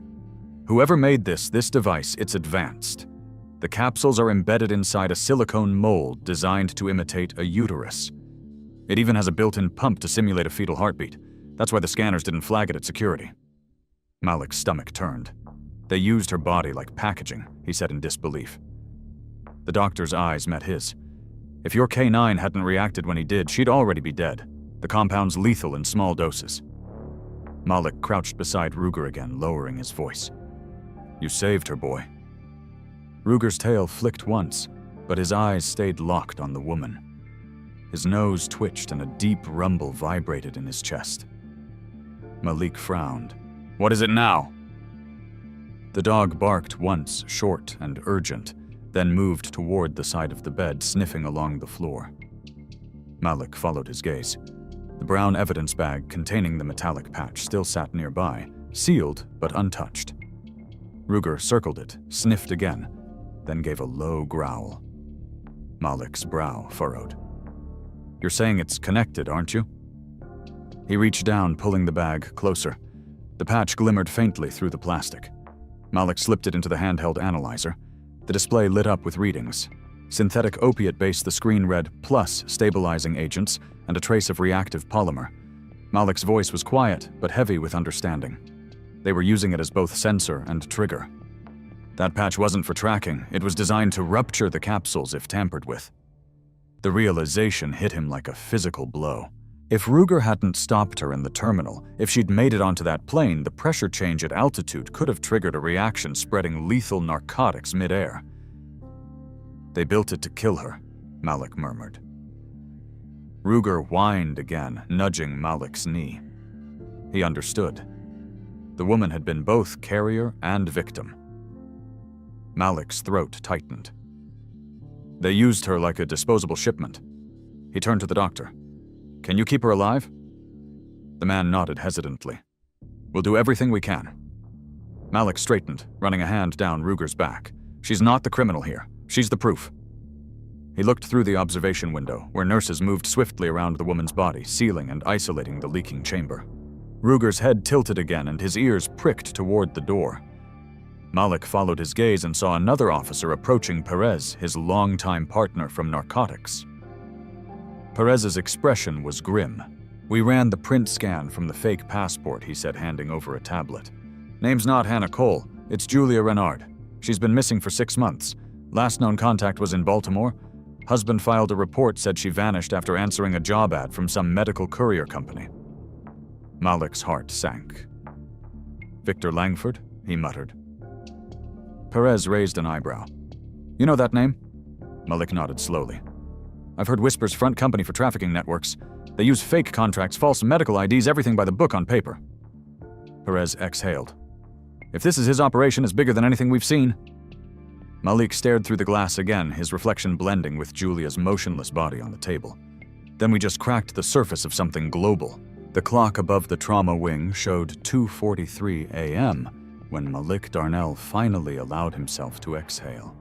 "Whoever made this device, it's advanced. The capsules are embedded inside a silicone mold designed to imitate a uterus. It even has a built-in pump to simulate a fetal heartbeat. That's why the scanners didn't flag it at security." Malik's stomach turned. "They used her body like packaging," he said in disbelief. The doctor's eyes met his. "If your K9 hadn't reacted when he did, she'd already be dead. The compound's lethal in small doses." Malik crouched beside Ruger again, lowering his voice. "You saved her, boy." Ruger's tail flicked once, but his eyes stayed locked on the woman. His nose twitched and a deep rumble vibrated in his chest. Malik frowned. "What is it now?" The dog barked once, short and urgent, then moved toward the side of the bed, sniffing along the floor. Malik followed his gaze. The brown evidence bag containing the metallic patch still sat nearby, sealed but untouched. Ruger circled it, sniffed again, then gave a low growl. Malik's brow furrowed. "You're saying it's connected, aren't you?" He reached down, pulling the bag closer. The patch glimmered faintly through the plastic. Malik slipped it into the handheld analyzer. The display lit up with readings. Synthetic opiate base, the screen read plus stabilizing agents and a trace of reactive polymer. Malik's voice was quiet, but heavy with understanding. They were using it as both sensor and trigger. That patch wasn't for tracking, it was designed to rupture the capsules if tampered with. The realization hit him like a physical blow. If Ruger hadn't stopped her in the terminal, if she'd made it onto that plane, the pressure change at altitude could have triggered a reaction spreading lethal narcotics mid-air. "They built it to kill her," Malik murmured. Ruger whined again, nudging Malik's knee. He understood. The woman had been both carrier and victim. Malik's throat tightened. "They used her like a disposable shipment." He turned to the doctor. "Can you keep her alive?" The man nodded hesitantly. "We'll do everything we can." Malik straightened, running a hand down Ruger's back. "She's not the criminal here. She's the proof." He looked through the observation window, where nurses moved swiftly around the woman's body, sealing and isolating the leaking chamber. Ruger's head tilted again and his ears pricked toward the door. Malik followed his gaze and saw another officer approaching Perez, his longtime partner from narcotics. Perez's expression was grim. "We ran the print scan from the fake passport," he said, handing over a tablet. "Name's not Hannah Cole, it's Julia Renard. She's been missing for 6 months. Last known contact was in Baltimore. Husband filed a report, said she vanished after answering a job ad from some medical courier company." Malik's heart sank. "Victor Langford?" he muttered. Perez raised an eyebrow. "You know that name?" Malik nodded slowly. "I've heard whispers front company for trafficking networks. They use fake contracts, false medical IDs, everything by the book on paper." Perez exhaled. "If this is his operation, it's bigger than anything we've seen." Malik stared through the glass again, his reflection blending with Julia's motionless body on the table. "Then we just cracked the surface of something global." The clock above the trauma wing showed 2:43 a.m. when Malik Darnell finally allowed himself to exhale.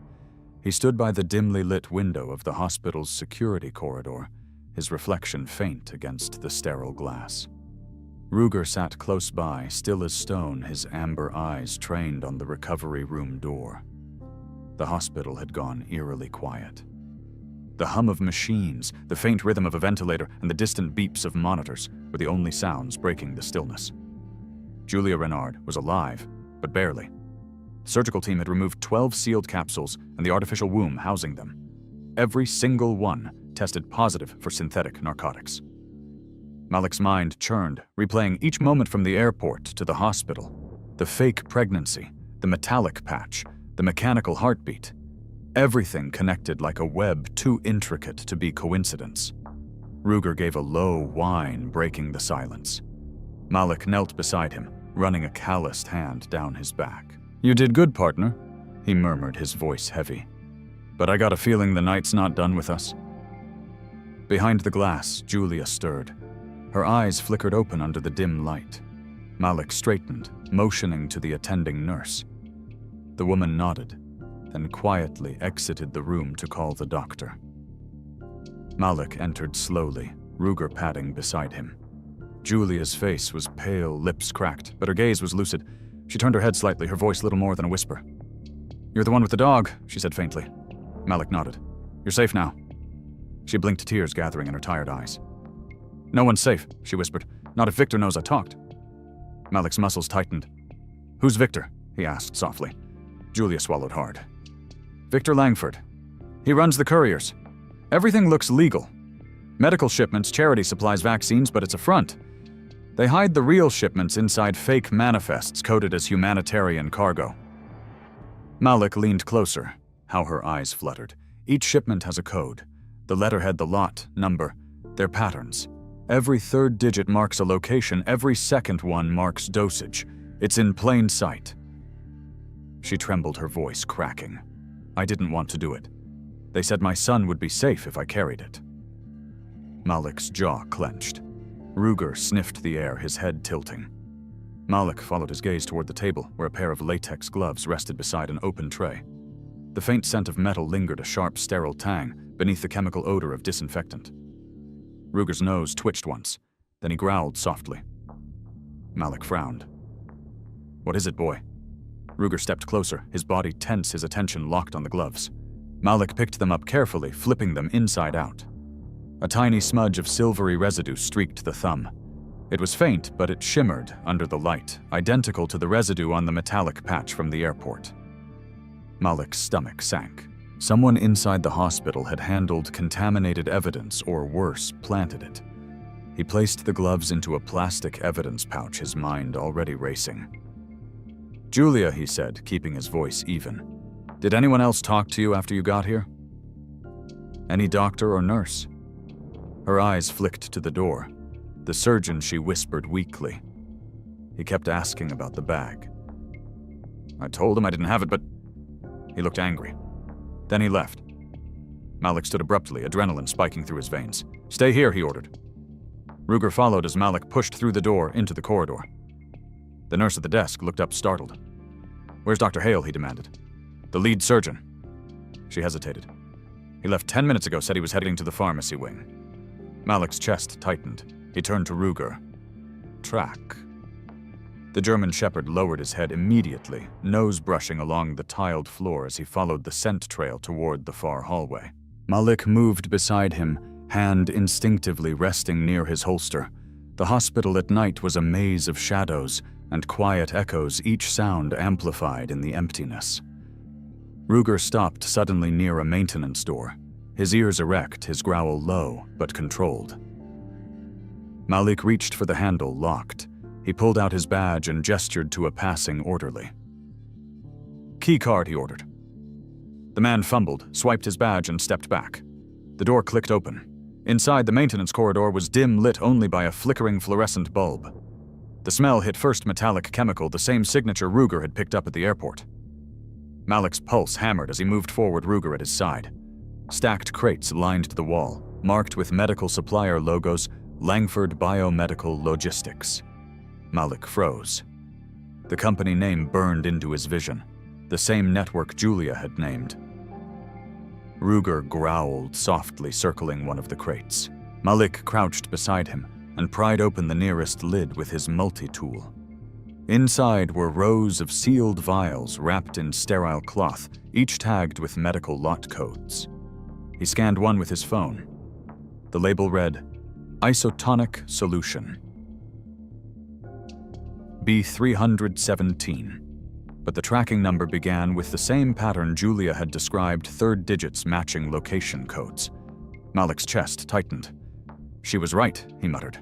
He stood by the dimly lit window of the hospital's security corridor, his reflection faint against the sterile glass. Ruger sat close by, still as stone, his amber eyes trained on the recovery room door. The hospital had gone eerily quiet. The hum of machines, the faint rhythm of a ventilator, and the distant beeps of monitors were the only sounds breaking the stillness. Julia Renard was alive, but barely. The surgical team had removed 12 sealed capsules and the artificial womb housing them. Every single one tested positive for synthetic narcotics. Malik's mind churned, replaying each moment from the airport to the hospital. The fake pregnancy, the metallic patch, the mechanical heartbeat. Everything connected like a web too intricate to be coincidence. Ruger gave a low whine, breaking the silence. Malik knelt beside him, running a calloused hand down his back. "You did good, partner," he murmured, his voice heavy. "But I got a feeling the night's not done with us." Behind the glass, Julia stirred. Her eyes flickered open under the dim light. Malik straightened, motioning to the attending nurse. The woman nodded, then quietly exited the room to call the doctor. Malik entered slowly, Ruger padding beside him. Julia's face was pale, lips cracked, but her gaze was lucid. She turned her head slightly, her voice little more than a whisper. "You're the one with the dog," she said faintly. Malik nodded. "You're safe now." She blinked, tears gathering in her tired eyes. "No one's safe," she whispered. "Not if Victor knows I talked." Malik's muscles tightened. "Who's Victor?" he asked softly. Julia swallowed hard. "Victor Langford. He runs the couriers. Everything looks legal. Medical shipments, charity supplies, vaccines, but it's a front. They hide the real shipments inside fake manifests coded as humanitarian cargo." Malik leaned closer, how her eyes fluttered. Each shipment has a code. The letterhead, the lot, number, their patterns. Every third digit marks a location, every second one marks dosage. It's in plain sight. She trembled, her voice cracking. "I didn't want to do it. They said my son would be safe if I carried it." Malik's jaw clenched. Ruger sniffed the air, his head tilting. Malik followed his gaze toward the table, where a pair of latex gloves rested beside an open tray. The faint scent of metal lingered, a sharp, sterile tang, beneath the chemical odor of disinfectant. Ruger's nose twitched once, then he growled softly. Malik frowned. "What is it, boy?" Ruger stepped closer, his body tense, his attention locked on the gloves. Malik picked them up carefully, flipping them inside out. A tiny smudge of silvery residue streaked the thumb. It was faint, but it shimmered under the light, identical to the residue on the metallic patch from the airport. Malik's stomach sank. Someone inside the hospital had handled contaminated evidence, or worse, planted it. He placed the gloves into a plastic evidence pouch, his mind already racing. "Julia," he said, keeping his voice even. "Did anyone else talk to you after you got here? Any doctor or nurse?" Her eyes flicked to the door. "The surgeon," she whispered weakly. He kept asking about the bag. "I told him I didn't have it, but..." He looked angry. Then he left. Malik stood abruptly, adrenaline spiking through his veins. "Stay here," he ordered. Ruger followed as Malik pushed through the door into the corridor. The nurse at the desk looked up, startled. "Where's Dr. Hale?" he demanded. "The lead surgeon." She hesitated. "He left 10 minutes ago, said he was heading to the pharmacy wing." Malik's chest tightened. He turned to Ruger. "Track." The German shepherd lowered his head immediately, nose brushing along the tiled floor as he followed the scent trail toward the far hallway. Malik moved beside him, hand instinctively resting near his holster. The hospital at night was a maze of shadows and quiet echoes, each sound amplified in the emptiness. Ruger stopped suddenly near a maintenance door, his ears erect, his growl low but controlled. Malik reached for the handle, locked. He pulled out his badge and gestured to a passing orderly. "Key card," he ordered. The man fumbled, swiped his badge, and stepped back. The door clicked open. Inside, the maintenance corridor was dim, lit only by a flickering fluorescent bulb. The smell hit first metallic chemical, the same signature Ruger had picked up at the airport. Malik's pulse hammered as he moved forward, Ruger at his side. Stacked crates lined the wall, marked with medical supplier logos, Langford Biomedical Logistics. Malik froze. The company name burned into his vision, the same network Julia had named. Ruger growled softly, circling one of the crates. Malik crouched beside him and pried open the nearest lid with his multi-tool. Inside were rows of sealed vials wrapped in sterile cloth, each tagged with medical lot codes. He scanned one with his phone. The label read, Isotonic Solution. B317. But the tracking number began with the same pattern Julia had described, third digits matching location codes. Malik's chest tightened. She was right, he muttered.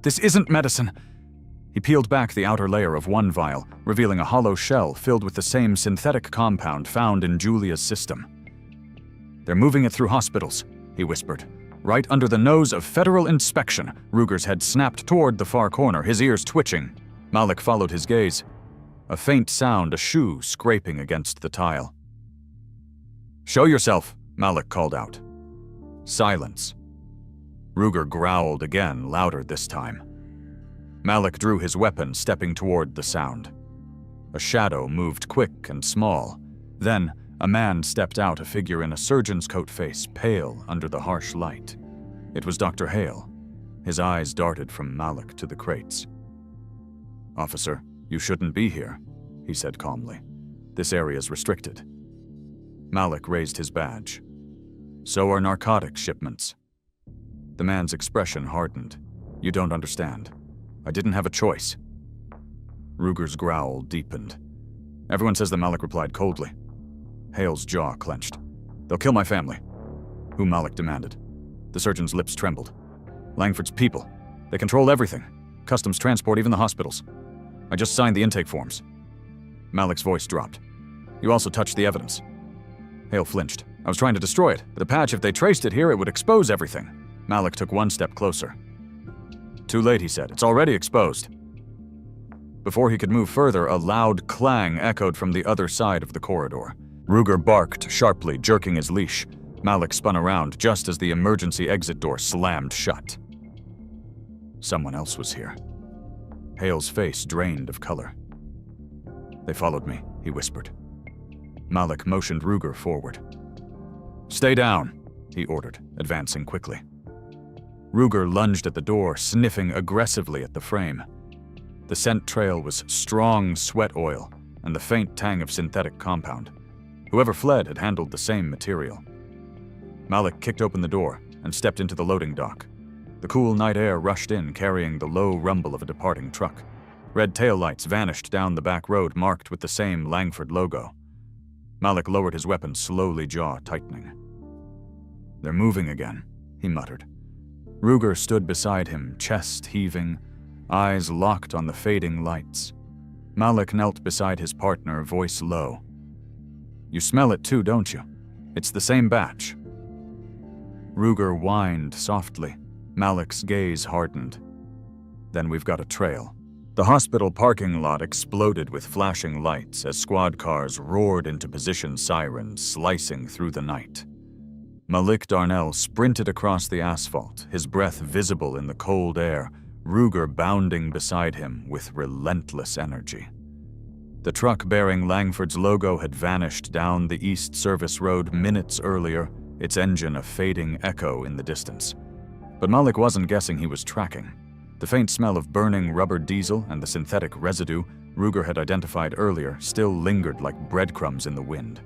This isn't medicine. He peeled back the outer layer of one vial, revealing a hollow shell filled with the same synthetic compound found in Julia's system. They're moving it through hospitals, he whispered. Right under the nose of Federal Inspection. Ruger's head snapped toward the far corner, his ears twitching. Malik followed his gaze. A faint sound, a shoe scraping against the tile. Show yourself, Malik called out. Silence. Ruger growled again, louder this time. Malik drew his weapon, stepping toward the sound. A shadow moved quick and small. Then, a man stepped out, a figure in a surgeon's coat, face pale under the harsh light. It was Dr. Hale. His eyes darted from Malik to the crates. Officer, you shouldn't be here, he said calmly. This area's restricted. Malik raised his badge. So are narcotics shipments. The man's expression hardened. You don't understand. I didn't have a choice. Ruger's growl deepened. Everyone says that Malik replied coldly. Hale's jaw clenched. They'll kill my family. Who? Malik demanded. The surgeon's lips trembled. Langford's people. They control everything. Customs, transport, even the hospitals. I just signed the intake forms. Malik's voice dropped. You also touched the evidence. Hale flinched. I was trying to destroy it. The patch, if they traced it here, it would expose everything. Malik took one step closer. Too late, he said. It's already exposed. Before he could move further, a loud clang echoed from the other side of the corridor. Ruger barked sharply, jerking his leash. Malik spun around just as the emergency exit door slammed shut. Someone else was here. Hale's face drained of color. They followed me, he whispered. Malik motioned Ruger forward. Stay down, he ordered, advancing quickly. Ruger lunged at the door, sniffing aggressively at the frame. The scent trail was strong sweat oil and the faint tang of synthetic compound. Whoever fled had handled the same material. Malik kicked open the door and stepped into the loading dock. The cool night air rushed in, carrying the low rumble of a departing truck. Red taillights vanished down the back road, marked with the same Langford logo. Malik lowered his weapon, slowly, jaw tightening. They're moving again, he muttered. Ruger stood beside him, chest heaving, eyes locked on the fading lights. Malik knelt beside his partner, voice low. You smell it too, don't you? It's the same batch. Ruger whined softly. Malik's gaze hardened. Then we've got a trail. The hospital parking lot exploded with flashing lights as squad cars roared into position, sirens slicing through the night. Malik Darnell sprinted across the asphalt, his breath visible in the cold air, Ruger bounding beside him with relentless energy. The truck bearing Langford's logo had vanished down the East Service Road minutes earlier, its engine a fading echo in the distance. But Malik wasn't guessing he was tracking. The faint smell of burning rubber diesel and the synthetic residue Ruger had identified earlier still lingered like breadcrumbs in the wind.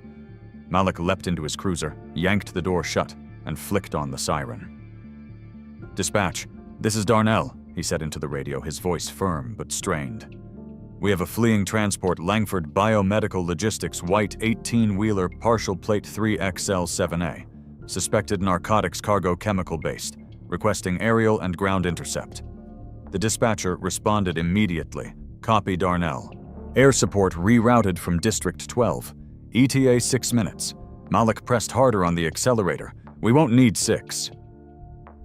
Malik leapt into his cruiser, yanked the door shut, and flicked on the siren. Dispatch, this is Darnell, he said into the radio, his voice firm but strained. We have a fleeing transport, Langford Biomedical Logistics white 18-wheeler partial plate 3XL7A. Suspected narcotics cargo chemical-based, requesting aerial and ground intercept. The dispatcher responded immediately. Copy Darnell. Air support rerouted from District 12. ETA 6 minutes. Malik pressed harder on the accelerator. We won't need 6.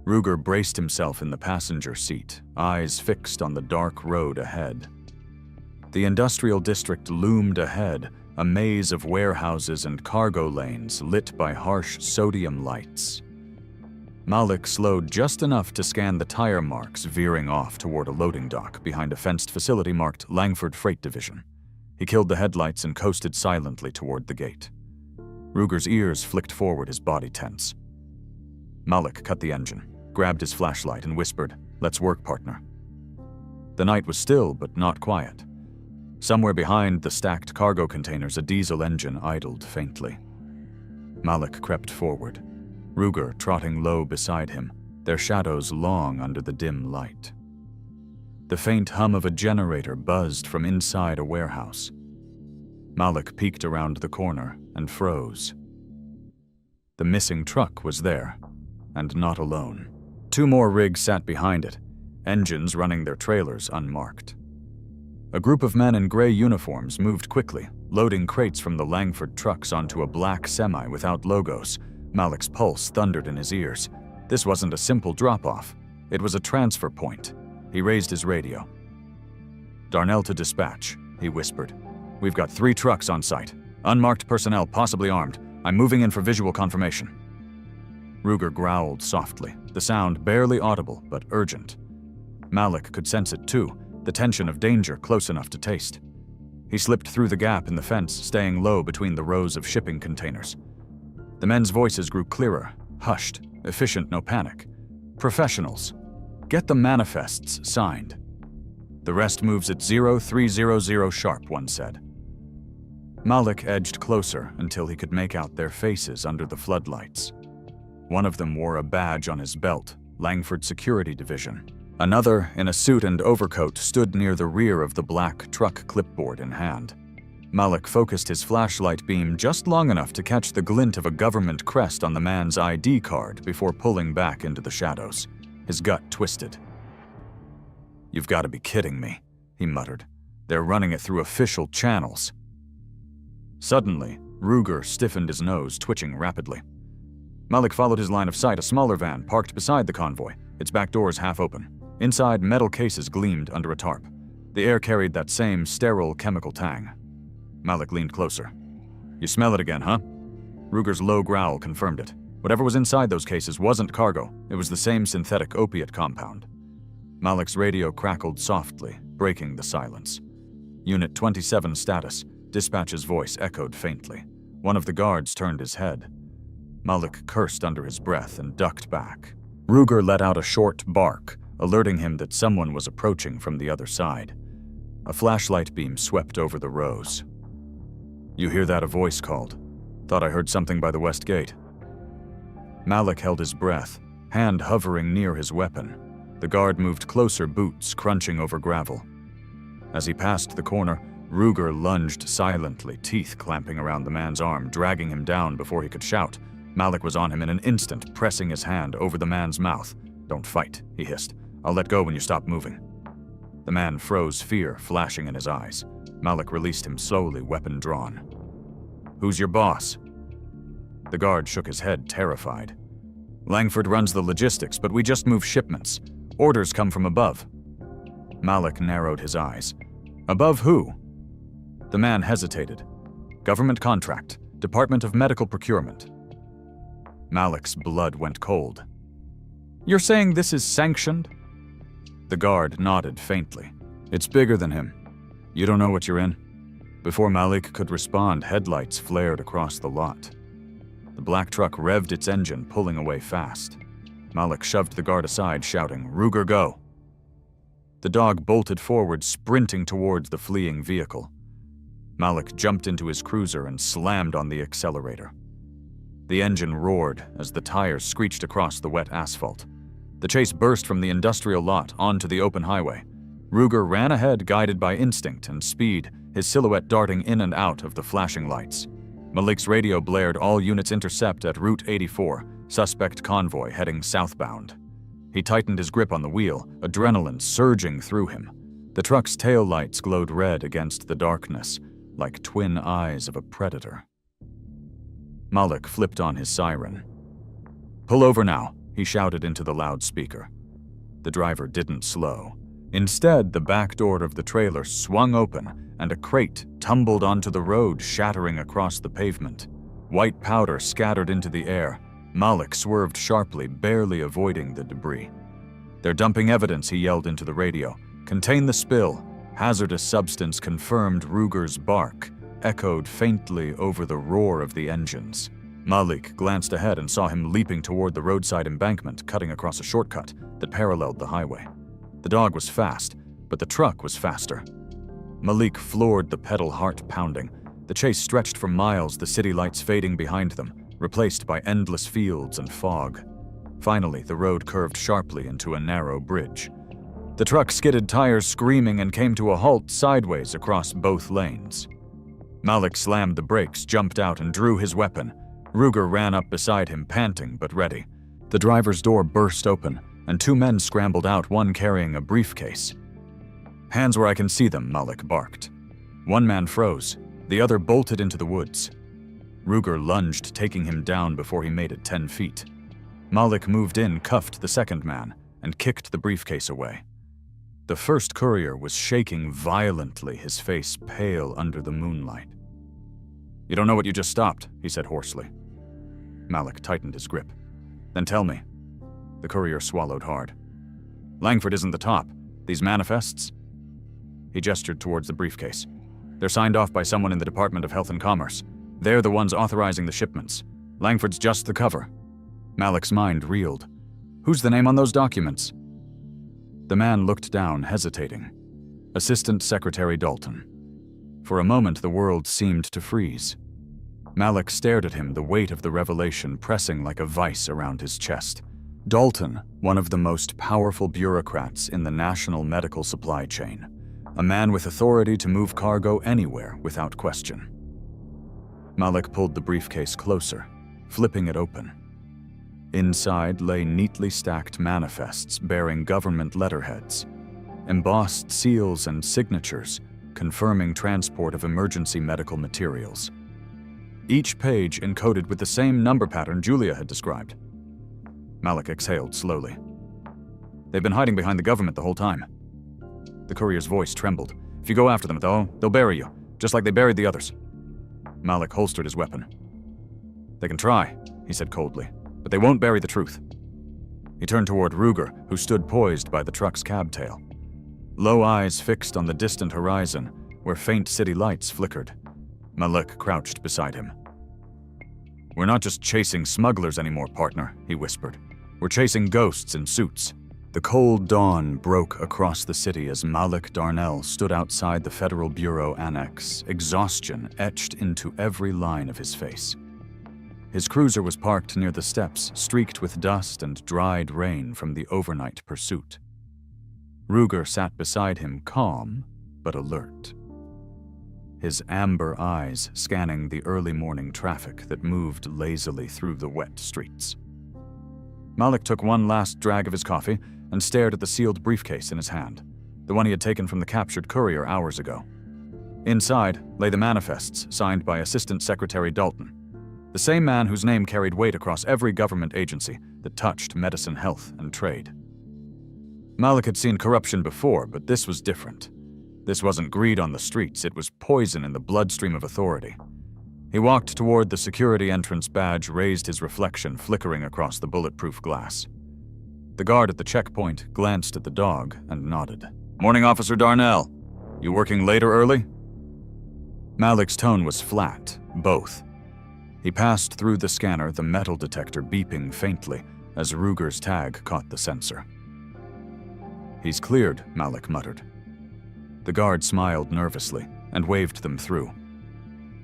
Ruger braced himself in the passenger seat, eyes fixed on the dark road ahead. The industrial district loomed ahead, a maze of warehouses and cargo lanes lit by harsh sodium lights. Malik slowed just enough to scan the tire marks veering off toward a loading dock behind a fenced facility marked Langford Freight Division. He killed the headlights and coasted silently toward the gate. Ruger's ears flicked forward, his body tense. Malik cut the engine, grabbed his flashlight, and whispered, "Let's work, partner." The night was still but not quiet. Somewhere behind the stacked cargo containers, a diesel engine idled faintly. Malik crept forward. Ruger trotting low beside him, their shadows long under the dim light. The faint hum of a generator buzzed from inside a warehouse. Malik peeked around the corner and froze. The missing truck was there, and not alone. 2 more rigs sat behind it, engines running their trailers unmarked. A group of men in gray uniforms moved quickly, loading crates from the Langford trucks onto a black semi without logos. Malik's pulse thundered in his ears. This wasn't a simple drop-off. It was a transfer point. He raised his radio. "Darnell to dispatch," he whispered. "We've got 3 trucks on site. Unmarked personnel, possibly armed. I'm moving in for visual confirmation." Ruger growled softly, the sound barely audible but urgent. Malik could sense it too, the tension of danger close enough to taste. He slipped through the gap in the fence, staying low between the rows of shipping containers. The men's voices grew clearer, hushed, efficient, no panic. Professionals. Get the manifests signed. "The rest moves at 0300 sharp," one said. Malik edged closer until he could make out their faces under the floodlights. One of them wore a badge on his belt, Langford Security Division. Another, in a suit and overcoat, stood near the rear of the black truck, clipboard in hand. Malik focused his flashlight beam just long enough to catch the glint of a government crest on the man's ID card before pulling back into the shadows. His gut twisted. "You've got to be kidding me," he muttered. "They're running it through official channels." Suddenly, Ruger stiffened his nose, twitching rapidly. Malik followed his line of sight, a smaller van parked beside the convoy, its back doors half open. Inside, metal cases gleamed under a tarp. The air carried that same sterile chemical tang. Malik leaned closer. "You smell it again, huh?" Ruger's low growl confirmed it. Whatever was inside those cases wasn't cargo. It was the same synthetic opiate compound. Malik's radio crackled softly, breaking the silence. "Unit 27 status." Dispatch's voice echoed faintly. One of the guards turned his head. Malik cursed under his breath and ducked back. Ruger let out a short bark, alerting him that someone was approaching from the other side. A flashlight beam swept over the rows. "You hear that?" a voice called. "Thought I heard something by the west gate." Malik held his breath, hand hovering near his weapon. The guard moved closer, boots crunching over gravel. As he passed the corner, Ruger lunged silently, teeth clamping around the man's arm, dragging him down before he could shout. Malik was on him in an instant, pressing his hand over the man's mouth. "Don't fight," he hissed. "I'll let go when you stop moving." The man froze, fear flashing in his eyes. Malik released him slowly, weapon drawn. "Who's your boss?" The guard shook his head, terrified. "Langford runs the logistics, but we just move shipments. Orders come from above." Malik narrowed his eyes. "Above who?" The man hesitated. "Government contract, Department of Medical Procurement." Malik's blood went cold. "You're saying this is sanctioned?" The guard nodded faintly. "It's bigger than him. You don't know what you're in?" Before Malik could respond, headlights flared across the lot. The black truck revved its engine, pulling away fast. Malik shoved the guard aside, shouting, "Ruger, go!" The dog bolted forward, sprinting towards the fleeing vehicle. Malik jumped into his cruiser and slammed on the accelerator. The engine roared as the tires screeched across the wet asphalt. The chase burst from the industrial lot onto the open highway. Ruger ran ahead, guided by instinct and speed, his silhouette darting in and out of the flashing lights. Malik's radio blared, "All units intercept at Route 84, suspect convoy heading southbound." He tightened his grip on the wheel, adrenaline surging through him. The truck's tail lights glowed red against the darkness, like twin eyes of a predator. Malik flipped on his siren. "Pull over now," he shouted into the loudspeaker. The driver didn't slow. Instead, the back door of the trailer swung open, and a crate tumbled onto the road, shattering across the pavement. White powder scattered into the air. Malik swerved sharply, barely avoiding the debris. "They're dumping evidence," he yelled into the radio. "Contain the spill." Hazardous substance confirmed. Ruger's bark echoed faintly over the roar of the engines. Malik glanced ahead and saw him leaping toward the roadside embankment, cutting across a shortcut that paralleled the highway. The dog was fast, but the truck was faster. Malik floored the pedal, heart pounding. The chase stretched for miles, the city lights fading behind them. replaced by endless fields and fog. Finally, the road curved sharply into a narrow bridge. The truck skidded tires screaming and came to a halt sideways across both lanes. Malik slammed the brakes, jumped out, and drew his weapon. Ruger ran up beside him, panting but ready. The driver's door burst open, and two men scrambled out, one carrying a briefcase. "Hands where I can see them," Malik barked. One man froze. The other bolted into the woods. Ruger lunged, taking him down before he made it 10 feet. Malik moved in, cuffed the second man, and kicked the briefcase away. The first courier was shaking violently, his face pale under the moonlight. "You don't know what you just stopped," he said hoarsely. Malik tightened his grip. "Then tell me." The courier swallowed hard. "Langford isn't the top. These manifests?" He gestured towards the briefcase. "They're signed off by someone in the Department of Health and Commerce. They're the ones authorizing the shipments. Langford's just the cover." Malik's mind reeled. "Who's the name on those documents?" The man looked down, hesitating. Assistant Secretary Dalton. For a moment, the world seemed to freeze. Malik stared at him, the weight of the revelation pressing like a vice around his chest. Dalton, one of the most powerful bureaucrats in the national medical supply chain. A man with authority to move cargo anywhere without question. Malik pulled the briefcase closer, flipping it open. Inside lay neatly stacked manifests bearing government letterheads, embossed seals and signatures confirming transport of emergency medical materials. Each page encoded with the same number pattern Julia had described. Malik exhaled slowly. "They've been hiding behind the government the whole time." The courier's voice trembled. "If you go after them, they'll bury you, just like they buried the others." Malik holstered his weapon. "They can try," he said coldly, "but they won't bury the truth." He turned toward Ruger, who stood poised by the truck's cab tail. Low eyes fixed on the distant horizon, where faint city lights flickered. Malik crouched beside him. "We're not just chasing smugglers anymore, partner," he whispered. "We're chasing ghosts in suits." The cold dawn broke across the city as Malik Darnell stood outside the Federal Bureau Annex, exhaustion etched into every line of his face. His cruiser was parked near the steps, streaked with dust and dried rain from the overnight pursuit. Ruger sat beside him, calm but alert, his amber eyes scanning the early morning traffic that moved lazily through the wet streets. Malik took one last drag of his coffee and stared at the sealed briefcase in his hand, the one he had taken from the captured courier hours ago. Inside lay the manifests signed by Assistant Secretary Dalton, the same man whose name carried weight across every government agency that touched medicine, health, and trade. Malik had seen corruption before, but this was different. This wasn't greed on the streets, it was poison in the bloodstream of authority. He walked toward the security entrance badge, raised his reflection flickering across the bulletproof glass. The guard at the checkpoint glanced at the dog and nodded. "Morning, Officer Darnell. You working late or early?" Malik's tone was flat, both. He passed through the scanner, the metal detector beeping faintly as Ruger's tag caught the sensor. "He's cleared," Malik muttered. The guard smiled nervously and waved them through.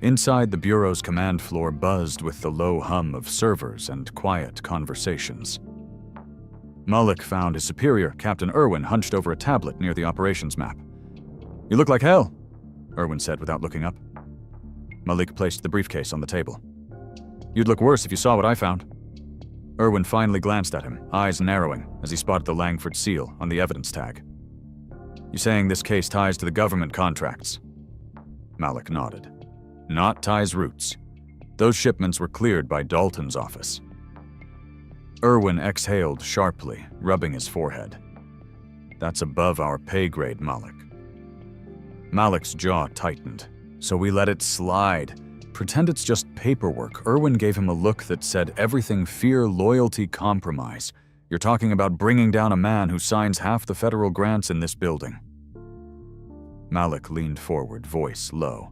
Inside, the Bureau's command floor buzzed with the low hum of servers and quiet conversations. Malik found his superior, Captain Irwin, hunched over a tablet near the operations map. "You look like hell," Irwin said without looking up. Malik placed the briefcase on the table. "You'd look worse if you saw what I found." Irwin finally glanced at him, eyes narrowing, as he spotted the Langford seal on the evidence tag. "You saying this case ties to the government contracts?" Malik nodded. "Not ties roots. Those shipments were cleared by Dalton's office." Irwin exhaled sharply, rubbing his forehead. "That's above our pay grade, Malik." Malik's jaw tightened. "So we let it slide. Pretend it's just paperwork." Irwin gave him a look that said everything fear, loyalty, compromise. "You're talking about bringing down a man who signs half the federal grants in this building." Malik leaned forward, voice low.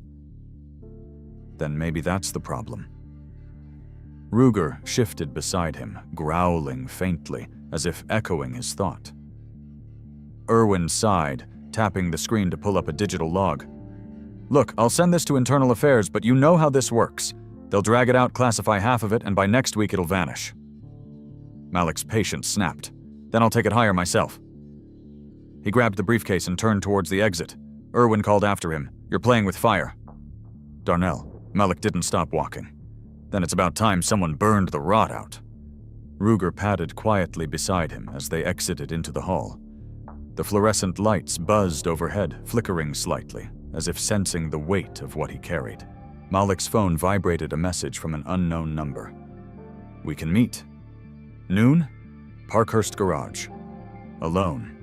"Then maybe that's the problem." Ruger shifted beside him, growling faintly, as if echoing his thought. Irwin sighed, tapping the screen to pull up a digital log. "Look, I'll send this to Internal Affairs, but you know how this works. They'll drag it out, classify half of it, and by next week it'll vanish. Malik's patience snapped. Then I'll take it higher myself. He grabbed the briefcase and turned towards the exit. Irwin called after him. You're playing with fire. Darnell, Malik didn't stop walking. Then it's about time someone burned the rot out. Ruger padded quietly beside him as they exited into the hall. The fluorescent lights buzzed overhead, flickering slightly, as if sensing the weight of what he carried. Malik's phone vibrated a message from an unknown number. We can meet. Noon? Parkhurst Garage. Alone.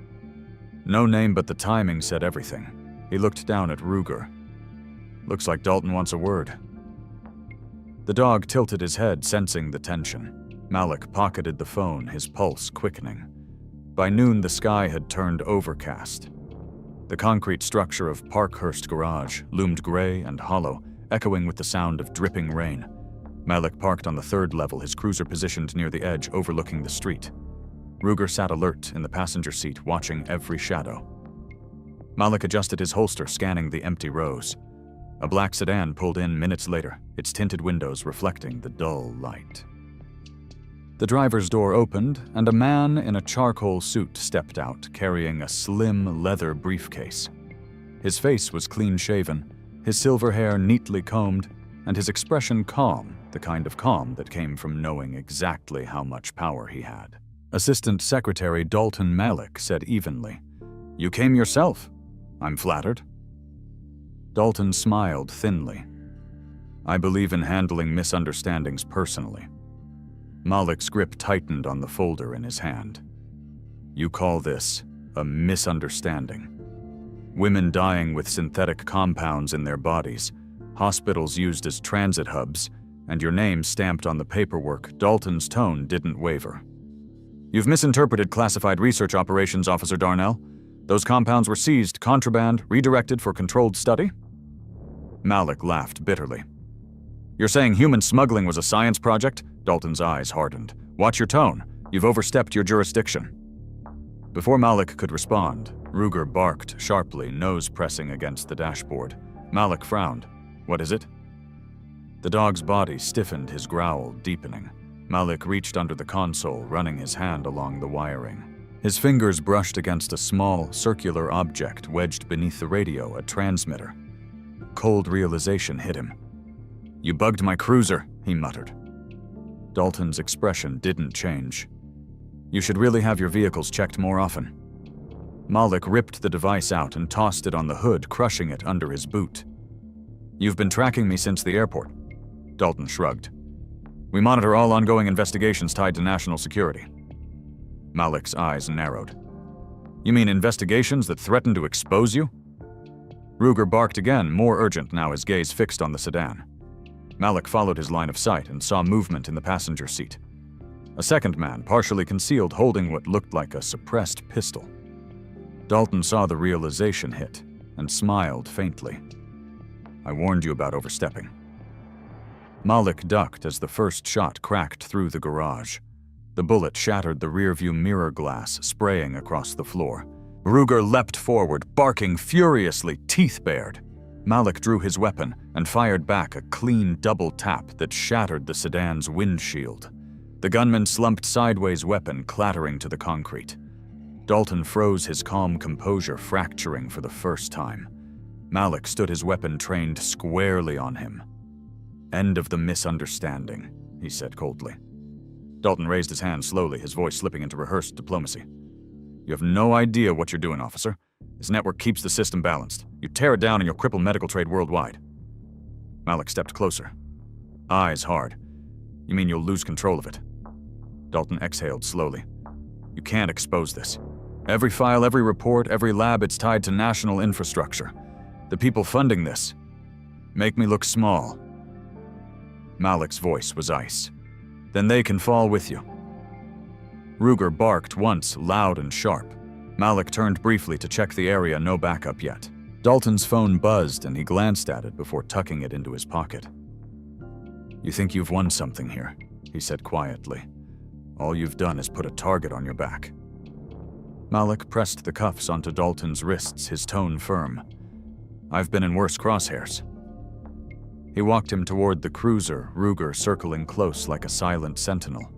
No name, but the timing said everything. He looked down at Ruger. Looks like Dalton wants a word. The dog tilted his head, sensing the tension. Malik pocketed the phone, his pulse quickening. By noon, the sky had turned overcast. The concrete structure of Parkhurst Garage loomed gray and hollow, echoing with the sound of dripping rain. Malik parked on the third level, his cruiser positioned near the edge, overlooking the street. Ruger sat alert in the passenger seat, watching every shadow. Malik adjusted his holster, scanning the empty rows. A black sedan pulled in minutes later, its tinted windows reflecting the dull light. The driver's door opened, and a man in a charcoal suit stepped out, carrying a slim leather briefcase. His face was clean-shaven, his silver hair neatly combed, and his expression calm, the kind of calm that came from knowing exactly how much power he had. Assistant Secretary Dalton Malik said evenly, "You came yourself. I'm flattered." Dalton smiled thinly. "I believe in handling misunderstandings personally." Malik's grip tightened on the folder in his hand. "You call this a misunderstanding. Women dying with synthetic compounds in their bodies, hospitals used as transit hubs, and your name stamped on the paperwork." Dalton's tone didn't waver. "You've misinterpreted classified research operations, Officer Darnell. Those compounds were seized, contraband, redirected for controlled study?" Malik laughed bitterly. "You're saying human smuggling was a science project?" Dalton's eyes hardened. "Watch your tone. You've overstepped your jurisdiction." Before Malik could respond, Ruger barked sharply, nose pressing against the dashboard. Malik frowned. "What is it?" The dog's body stiffened, his growl deepening. Malik reached under the console, running his hand along the wiring. His fingers brushed against a small, circular object wedged beneath the radio, a transmitter. Cold realization hit him. "You bugged my cruiser," he muttered. Dalton's expression didn't change. "You should really have your vehicles checked more often." Malik ripped the device out and tossed it on the hood, crushing it under his boot. "You've been tracking me since the airport." Dalton shrugged. "We monitor all ongoing investigations tied to national security." Malik's eyes narrowed. "You mean investigations that threaten to expose you?" Ruger barked again, more urgent now, his gaze fixed on the sedan. Malik followed his line of sight and saw movement in the passenger seat. A second man, partially concealed, holding what looked like a suppressed pistol. Dalton saw the realization hit and smiled faintly. "I warned you about overstepping." Malik ducked as the first shot cracked through the garage. The bullet shattered the rearview mirror glass, spraying across the floor. Ruger leapt forward, barking furiously, teeth bared. Malik drew his weapon and fired back a clean double tap that shattered the sedan's windshield. The gunman slumped sideways, weapon clattering to the concrete. Dalton froze, his calm composure fracturing for the first time. Malik stood, his weapon trained squarely on him. "End of the misunderstanding," he said coldly. Dalton raised his hand slowly, his voice slipping into rehearsed diplomacy. "You have no idea what you're doing, officer. This network keeps the system balanced. You tear it down and you'll cripple medical trade worldwide." Malik stepped closer, eyes hard. "You mean you'll lose control of it?" Dalton exhaled slowly. "You can't expose this. Every file, every report, every lab, it's tied to national infrastructure. The people funding this make me look small." Malik's voice was ice. "Then they can fall with you." Ruger barked once, loud and sharp. Malik turned briefly to check the area, no backup yet. Dalton's phone buzzed and he glanced at it before tucking it into his pocket. "You think you've won something here," he said quietly. "All you've done is put a target on your back." Malik pressed the cuffs onto Dalton's wrists, his tone firm. "I've been in worse crosshairs." He walked him toward the cruiser, Ruger circling close like a silent sentinel.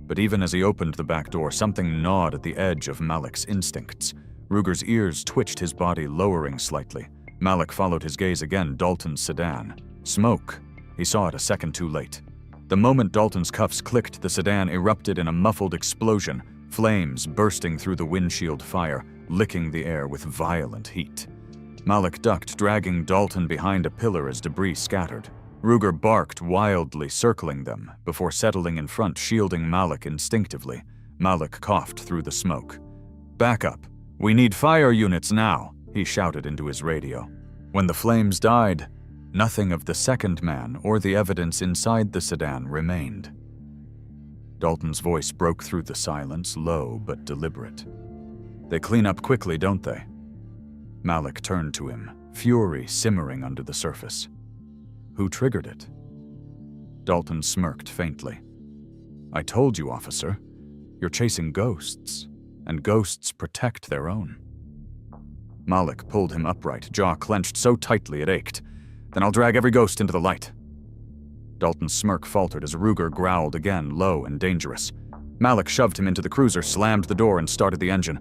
But even as he opened the back door, something gnawed at the edge of Malik's instincts. Ruger's ears twitched, his body lowering slightly. Malik followed his gaze again, Dalton's sedan. Smoke. He saw it a second too late. The moment Dalton's cuffs clicked, the sedan erupted in a muffled explosion, flames bursting through the windshield fire, licking the air with violent heat. Malik ducked, dragging Dalton behind a pillar as debris scattered. Ruger barked wildly, circling them, before settling in front, shielding Malik instinctively. Malik coughed through the smoke. "Back up. We need fire units now," he shouted into his radio. When the flames died, nothing of the second man or the evidence inside the sedan remained. Dalton's voice broke through the silence, low but deliberate. "They clean up quickly, don't they?" Malik turned to him, fury simmering under the surface. "Who triggered it?" Dalton smirked faintly. "I told you, officer. You're chasing ghosts, and ghosts protect their own." Malik pulled him upright, jaw clenched so tightly it ached. "Then I'll drag every ghost into the light." Dalton's smirk faltered as Ruger growled again, low and dangerous. Malik shoved him into the cruiser, slammed the door, and started the engine.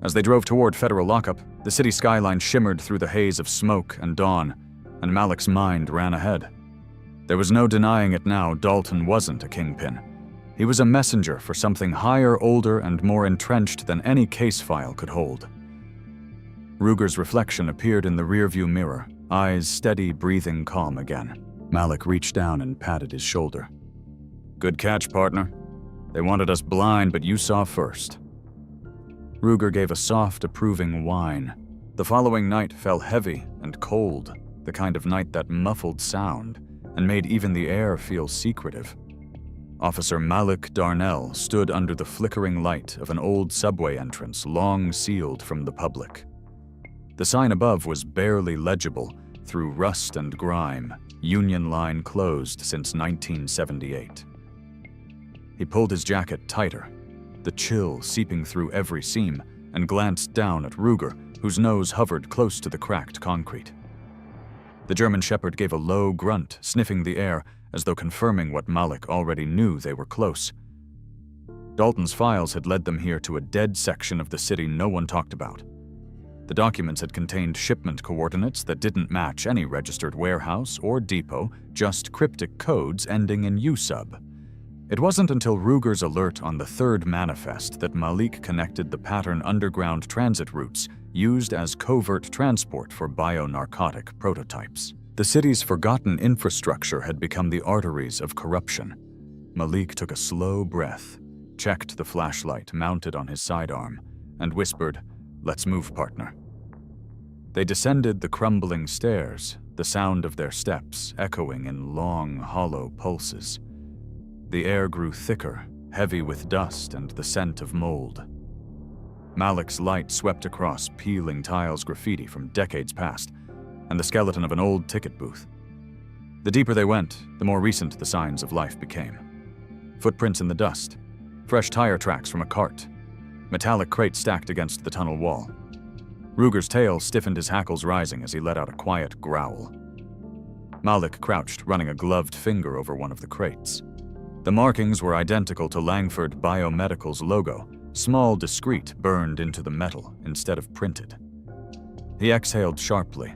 As they drove toward Federal Lockup, the city skyline shimmered through the haze of smoke and dawn, and Malik's mind ran ahead. There was no denying it now, Dalton wasn't a kingpin. He was a messenger for something higher, older, and more entrenched than any case file could hold. Ruger's reflection appeared in the rearview mirror, eyes steady, breathing calm again. Malik reached down and patted his shoulder. "Good catch, partner. They wanted us blind, but you saw first." Ruger gave a soft, approving whine. The following night fell heavy and cold, the kind of night that muffled sound and made even the air feel secretive. Officer Malik Darnell stood under the flickering light of an old subway entrance long sealed from the public. The sign above was barely legible through rust and grime, Union Line closed since 1978. He pulled his jacket tighter, the chill seeping through every seam, and glanced down at Ruger, whose nose hovered close to the cracked concrete. The German shepherd gave a low grunt, sniffing the air as though confirming what Malik already knew. They were close. Dalton's files had led them here to a dead section of the city no one talked about. The documents had contained shipment coordinates that didn't match any registered warehouse or depot, just cryptic codes ending in USUB. It wasn't until Ruger's alert on the third manifest that Malik connected the pattern underground transit routes used as covert transport for bionarcotic prototypes. The city's forgotten infrastructure had become the arteries of corruption. Malik took a slow breath, checked the flashlight mounted on his sidearm, and whispered, "Let's move, partner." They descended the crumbling stairs, the sound of their steps echoing in long, hollow pulses. The air grew thicker, heavy with dust and the scent of mold. Malik's light swept across peeling tiles graffiti from decades past, and the skeleton of an old ticket booth. The deeper they went, the more recent the signs of life became. Footprints in the dust, fresh tire tracks from a cart, metallic crates stacked against the tunnel wall. Ruger's tail stiffened, his hackles rising as he let out a quiet growl. Malik crouched, running a gloved finger over one of the crates. The markings were identical to Langford Biomedical's logo, small, discreet, burned into the metal instead of printed. He exhaled sharply.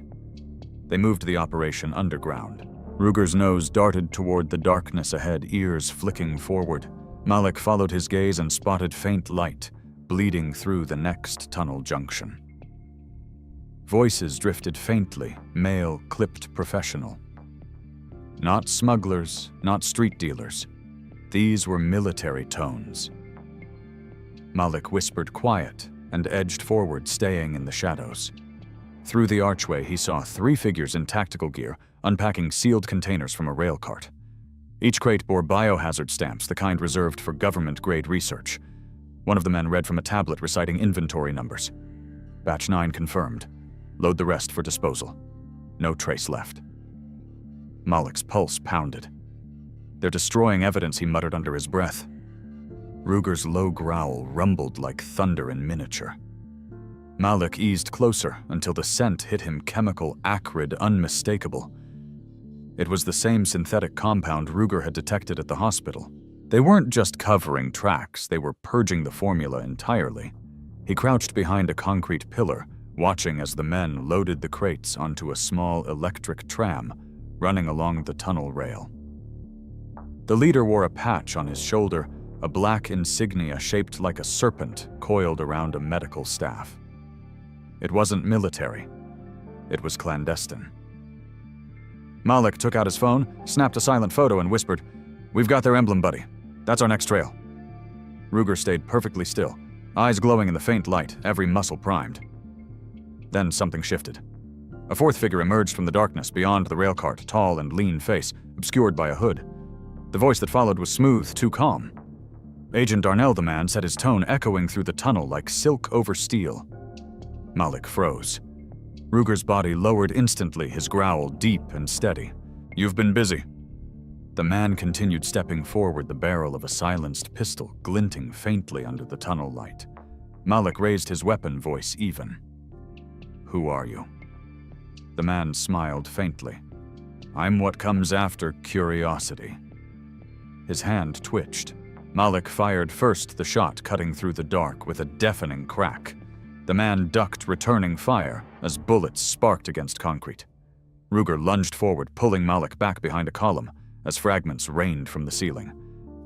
They moved the operation underground. Ruger's nose darted toward the darkness ahead, ears flicking forward. Malik followed his gaze and spotted faint light, bleeding through the next tunnel junction. Voices drifted faintly, male, clipped professional. Not smugglers, not street dealers. These were military tones. Malik whispered quiet and edged forward, staying in the shadows. Through the archway, he saw 3 figures in tactical gear unpacking sealed containers from a rail cart. Each crate bore biohazard stamps, the kind reserved for government-grade research. One of the men read from a tablet reciting inventory numbers. Batch 9 confirmed. Load the rest for disposal. No trace left. Malik's pulse pounded. "They're destroying evidence," he muttered under his breath. Ruger's low growl rumbled like thunder in miniature. Malik eased closer until the scent hit him chemical, acrid, unmistakable. It was the same synthetic compound Ruger had detected at the hospital. They weren't just covering tracks, they were purging the formula entirely. He crouched behind a concrete pillar, watching as the men loaded the crates onto a small electric tram running along the tunnel rail. The leader wore a patch on his shoulder, a black insignia shaped like a serpent coiled around a medical staff. It wasn't military. It was clandestine. Malik took out his phone, snapped a silent photo, and whispered, "We've got their emblem, buddy. That's our next trail." Ruger stayed perfectly still, eyes glowing in the faint light, every muscle primed. Then something shifted. A fourth figure emerged from the darkness beyond the railcart, tall and lean face, obscured by a hood. The voice that followed was smooth, too calm. Agent Darnell, the man, set his tone echoing through the tunnel like silk over steel. Malik froze. Ruger's body lowered instantly, his growl deep and steady. "You've been busy." The man continued stepping forward, the barrel of a silenced pistol glinting faintly under the tunnel light. Malik raised his weapon, voice even. "Who are you?" The man smiled faintly. "I'm what comes after curiosity." His hand twitched. Malik fired first, the shot cutting through the dark with a deafening crack. The man ducked, returning fire as bullets sparked against concrete. Ruger lunged forward, pulling Malik back behind a column as fragments rained from the ceiling.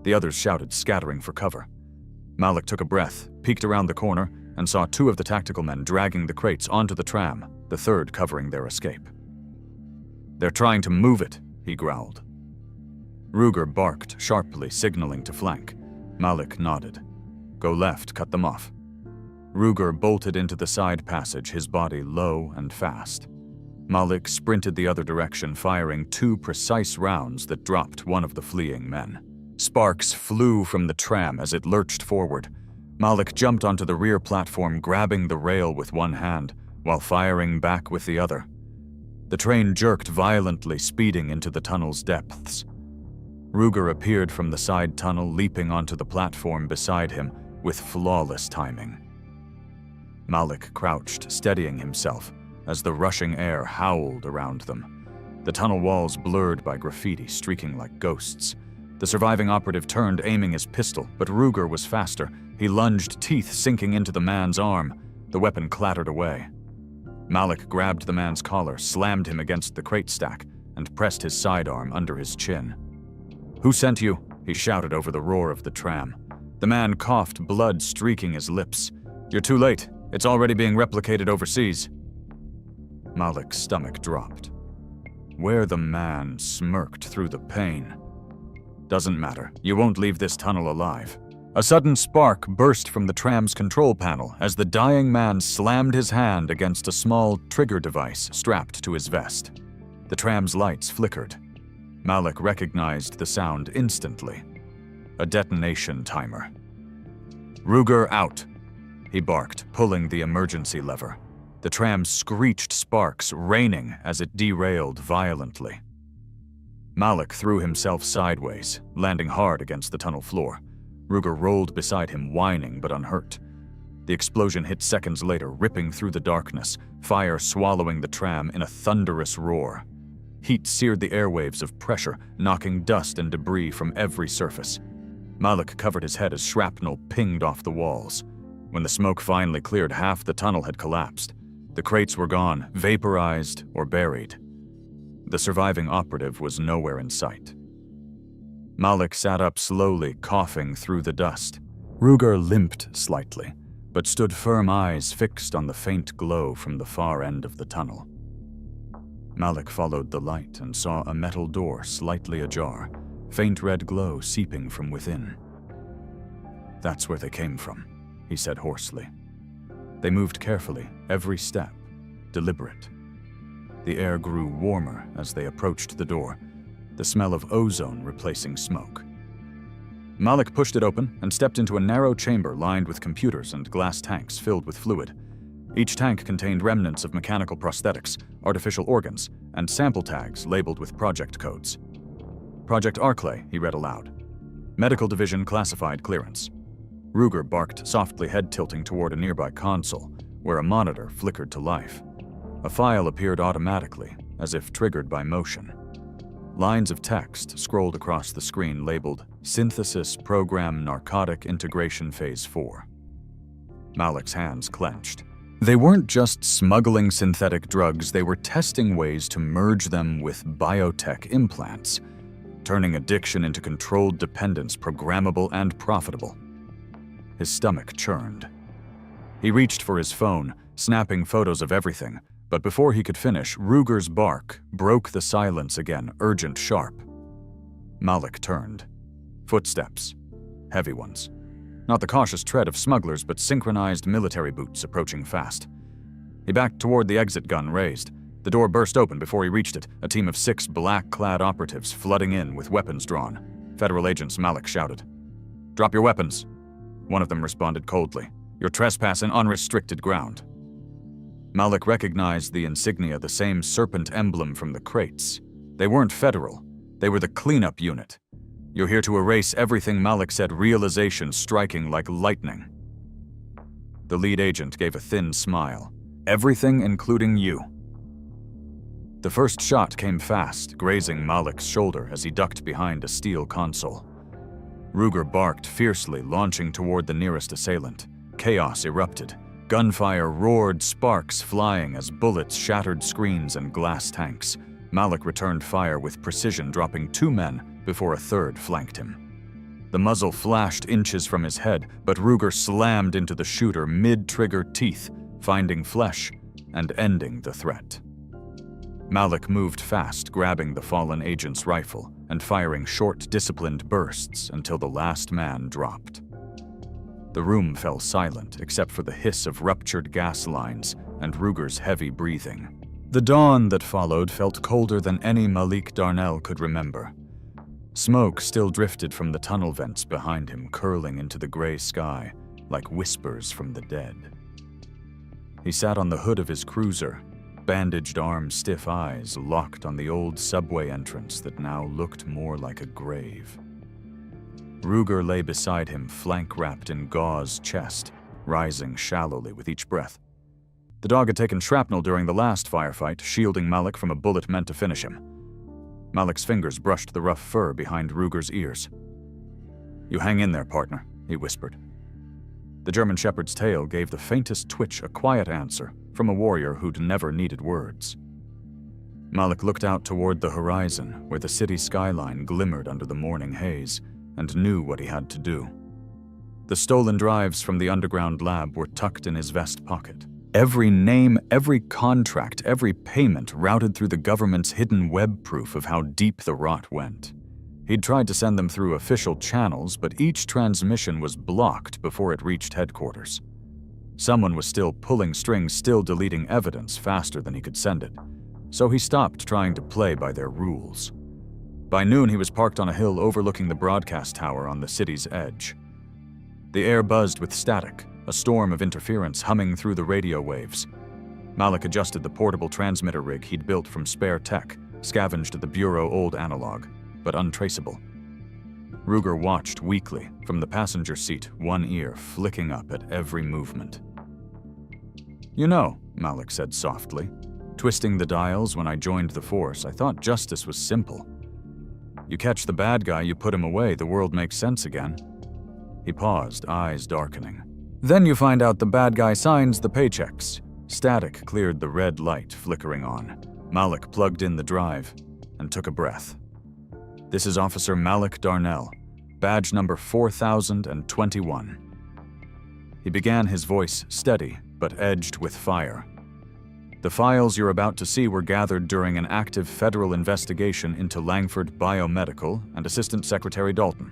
The others shouted, scattering for cover. Malik took a breath, peeked around the corner, and saw two of the tactical men dragging the crates onto the tram, the third covering their escape. "They're trying to move it," he growled. Ruger barked sharply, signaling to flank. Malik nodded. "Go left, cut them off." Ruger bolted into the side passage, his body low and fast. Malik sprinted the other direction, firing 2 precise rounds that dropped one of the fleeing men. Sparks flew from the tram as it lurched forward. Malik jumped onto the rear platform, grabbing the rail with one hand, while firing back with the other. The train jerked violently, speeding into the tunnel's depths. Ruger appeared from the side tunnel, leaping onto the platform beside him with flawless timing. Malik crouched, steadying himself, as the rushing air howled around them. The tunnel walls blurred by graffiti, streaking like ghosts. The surviving operative turned, aiming his pistol, but Ruger was faster. He lunged, teeth sinking into the man's arm. The weapon clattered away. Malik grabbed the man's collar, slammed him against the crate stack, and pressed his sidearm under his chin. "Who sent you?" he shouted over the roar of the tram. The man coughed, blood streaking his lips. "You're too late. It's already being replicated overseas." Malik's stomach dropped. Where the man smirked through the pain. "Doesn't matter. You won't leave this tunnel alive." A sudden spark burst from the tram's control panel as the dying man slammed his hand against a small trigger device strapped to his vest. The tram's lights flickered. Malik recognized the sound instantly. A detonation timer. "Ruger out," he barked, pulling the emergency lever. The tram screeched, sparks raining as it derailed violently. Malik threw himself sideways, landing hard against the tunnel floor. Ruger rolled beside him, whining but unhurt. The explosion hit seconds later, ripping through the darkness, fire swallowing the tram in a thunderous roar. Heat seared the airwaves of pressure, knocking dust and debris from every surface. Malik covered his head as shrapnel pinged off the walls. When the smoke finally cleared, half the tunnel had collapsed. The crates were gone, vaporized or buried. The surviving operative was nowhere in sight. Malik sat up slowly, coughing through the dust. Ruger limped slightly, but stood firm, eyes fixed on the faint glow from the far end of the tunnel. Malik followed the light and saw a metal door slightly ajar, faint red glow seeping from within. "That's where they came from," he said hoarsely. They moved carefully, every step, deliberate. The air grew warmer as they approached the door, the smell of ozone replacing smoke. Malik pushed it open and stepped into a narrow chamber lined with computers and glass tanks filled with fluid. Each tank contained remnants of mechanical prosthetics, artificial organs, and sample tags labeled with project codes. "Project Arclay," he read aloud. "Medical Division classified clearance." Ruger barked softly, head tilting toward a nearby console, where a monitor flickered to life. A file appeared automatically, as if triggered by motion. Lines of text scrolled across the screen labeled Synthesis Program Narcotic Integration Phase 4. Malik's hands clenched. They weren't just smuggling synthetic drugs, they were testing ways to merge them with biotech implants, turning addiction into controlled dependence, programmable and profitable. His stomach churned. He reached for his phone, snapping photos of everything, but before he could finish, Ruger's bark broke the silence again, urgent, sharp. Malik turned. Footsteps. Heavy ones. Not the cautious tread of smugglers, but synchronized military boots approaching fast. He backed toward the exit gun raised. The door burst open before he reached it, a team of 6 black-clad operatives flooding in with weapons drawn. Federal agents, Malik shouted. "Drop your weapons." One of them responded coldly. "You're trespassing unrestricted ground." Malik recognized the insignia, the same serpent emblem from the crates. They weren't federal. They were the cleanup unit. "You're here to erase everything," Malik said, realization striking like lightning. The lead agent gave a thin smile. "Everything, including you." The first shot came fast, grazing Malik's shoulder as he ducked behind a steel console. Ruger barked fiercely, launching toward the nearest assailant. Chaos erupted. Gunfire roared, sparks flying as bullets shattered screens and glass tanks. Malik returned fire with precision, dropping 2 men before a third flanked him. The muzzle flashed inches from his head, but Ruger slammed into the shooter mid-trigger teeth, finding flesh and ending the threat. Malik moved fast, grabbing the fallen agent's rifle and firing short, disciplined bursts until the last man dropped. The room fell silent except for the hiss of ruptured gas lines and Ruger's heavy breathing. The dawn that followed felt colder than any Malik Darnell could remember. Smoke still drifted from the tunnel vents behind him, curling into the gray sky like whispers from the dead. He sat on the hood of his cruiser, bandaged arms, stiff eyes locked on the old subway entrance that now looked more like a grave. Ruger lay beside him, flank-wrapped in gauze chest, rising shallowly with each breath. The dog had taken shrapnel during the last firefight, shielding Malik from a bullet meant to finish him. Malik's fingers brushed the rough fur behind Ruger's ears. "You hang in there, partner," he whispered. The German Shepherd's tail gave the faintest twitch, a quiet answer from a warrior who'd never needed words. Malik looked out toward the horizon, where the city skyline glimmered under the morning haze, and knew what he had to do. The stolen drives from the underground lab were tucked in his vest pocket. Every name, every contract, every payment routed through the government's hidden web proof of how deep the rot went. He'd tried to send them through official channels, but each transmission was blocked before it reached headquarters. Someone was still pulling strings, still deleting evidence faster than he could send it. So he stopped trying to play by their rules. By noon, he was parked on a hill overlooking the broadcast tower on the city's edge. The air buzzed with static, a storm of interference humming through the radio waves. Malik adjusted the portable transmitter rig he'd built from spare tech, scavenged at the Bureau old analog, but untraceable. Ruger watched weakly from the passenger seat, one ear flicking up at every movement. "You know," Malik said softly, "twisting the dials when I joined the force, I thought justice was simple. You catch the bad guy, you put him away, the world makes sense again." He paused, eyes darkening. "Then you find out the bad guy signs the paychecks." Static cleared the red light flickering on. Malik plugged in the drive and took a breath. "This is Officer Malik Darnell, badge number 4021. He began, his voice steady but edged with fire. "The files you're about to see were gathered during an active federal investigation into Langford Biomedical and Assistant Secretary Dalton.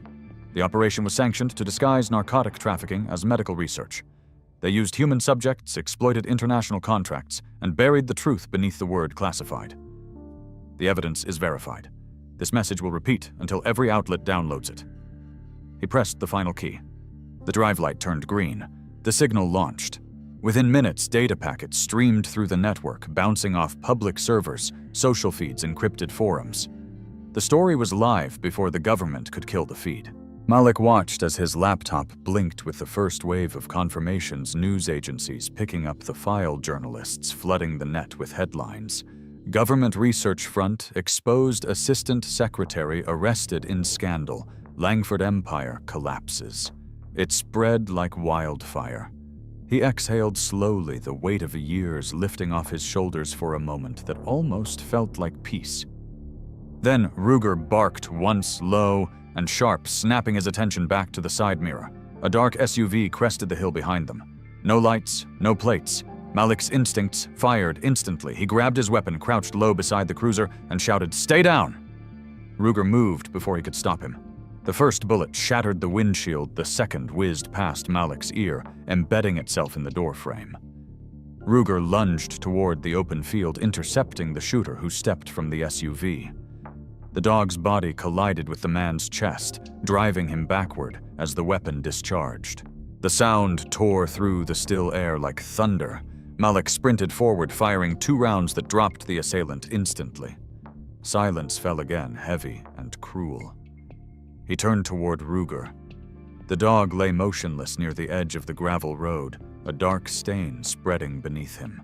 The operation was sanctioned to disguise narcotic trafficking as medical research. They used human subjects, exploited international contracts, and buried the truth beneath the word classified. The evidence is verified. This message will repeat until every outlet downloads it." He pressed the final key. The drive light turned green. The signal launched. Within minutes, data packets streamed through the network, bouncing off public servers, social feeds, encrypted forums. The story was live before the government could kill the feed. Malik watched as his laptop blinked with the first wave of confirmations, news agencies picking up the file, journalists flooding the net with headlines. Government Research Front exposed Assistant Secretary arrested in scandal. Langford Empire collapses. It spread like wildfire. He exhaled slowly, the weight of years lifting off his shoulders for a moment that almost felt like peace. Then Ruger barked once, low and sharp, snapping his attention back to the side mirror. A dark SUV crested the hill behind them. No lights, no plates. Malik's instincts fired instantly. He grabbed his weapon, crouched low beside the cruiser, and shouted, "Stay down!" Ruger moved before he could stop him. The first bullet shattered the windshield, the second whizzed past Malik's ear, embedding itself in the doorframe. Ruger lunged toward the open field, intercepting the shooter who stepped from the SUV. The dog's body collided with the man's chest, driving him backward as the weapon discharged. The sound tore through the still air like thunder. Malik sprinted forward, firing 2 rounds that dropped the assailant instantly. Silence fell again, heavy and cruel. He turned toward Ruger. The dog lay motionless near the edge of the gravel road, a dark stain spreading beneath him.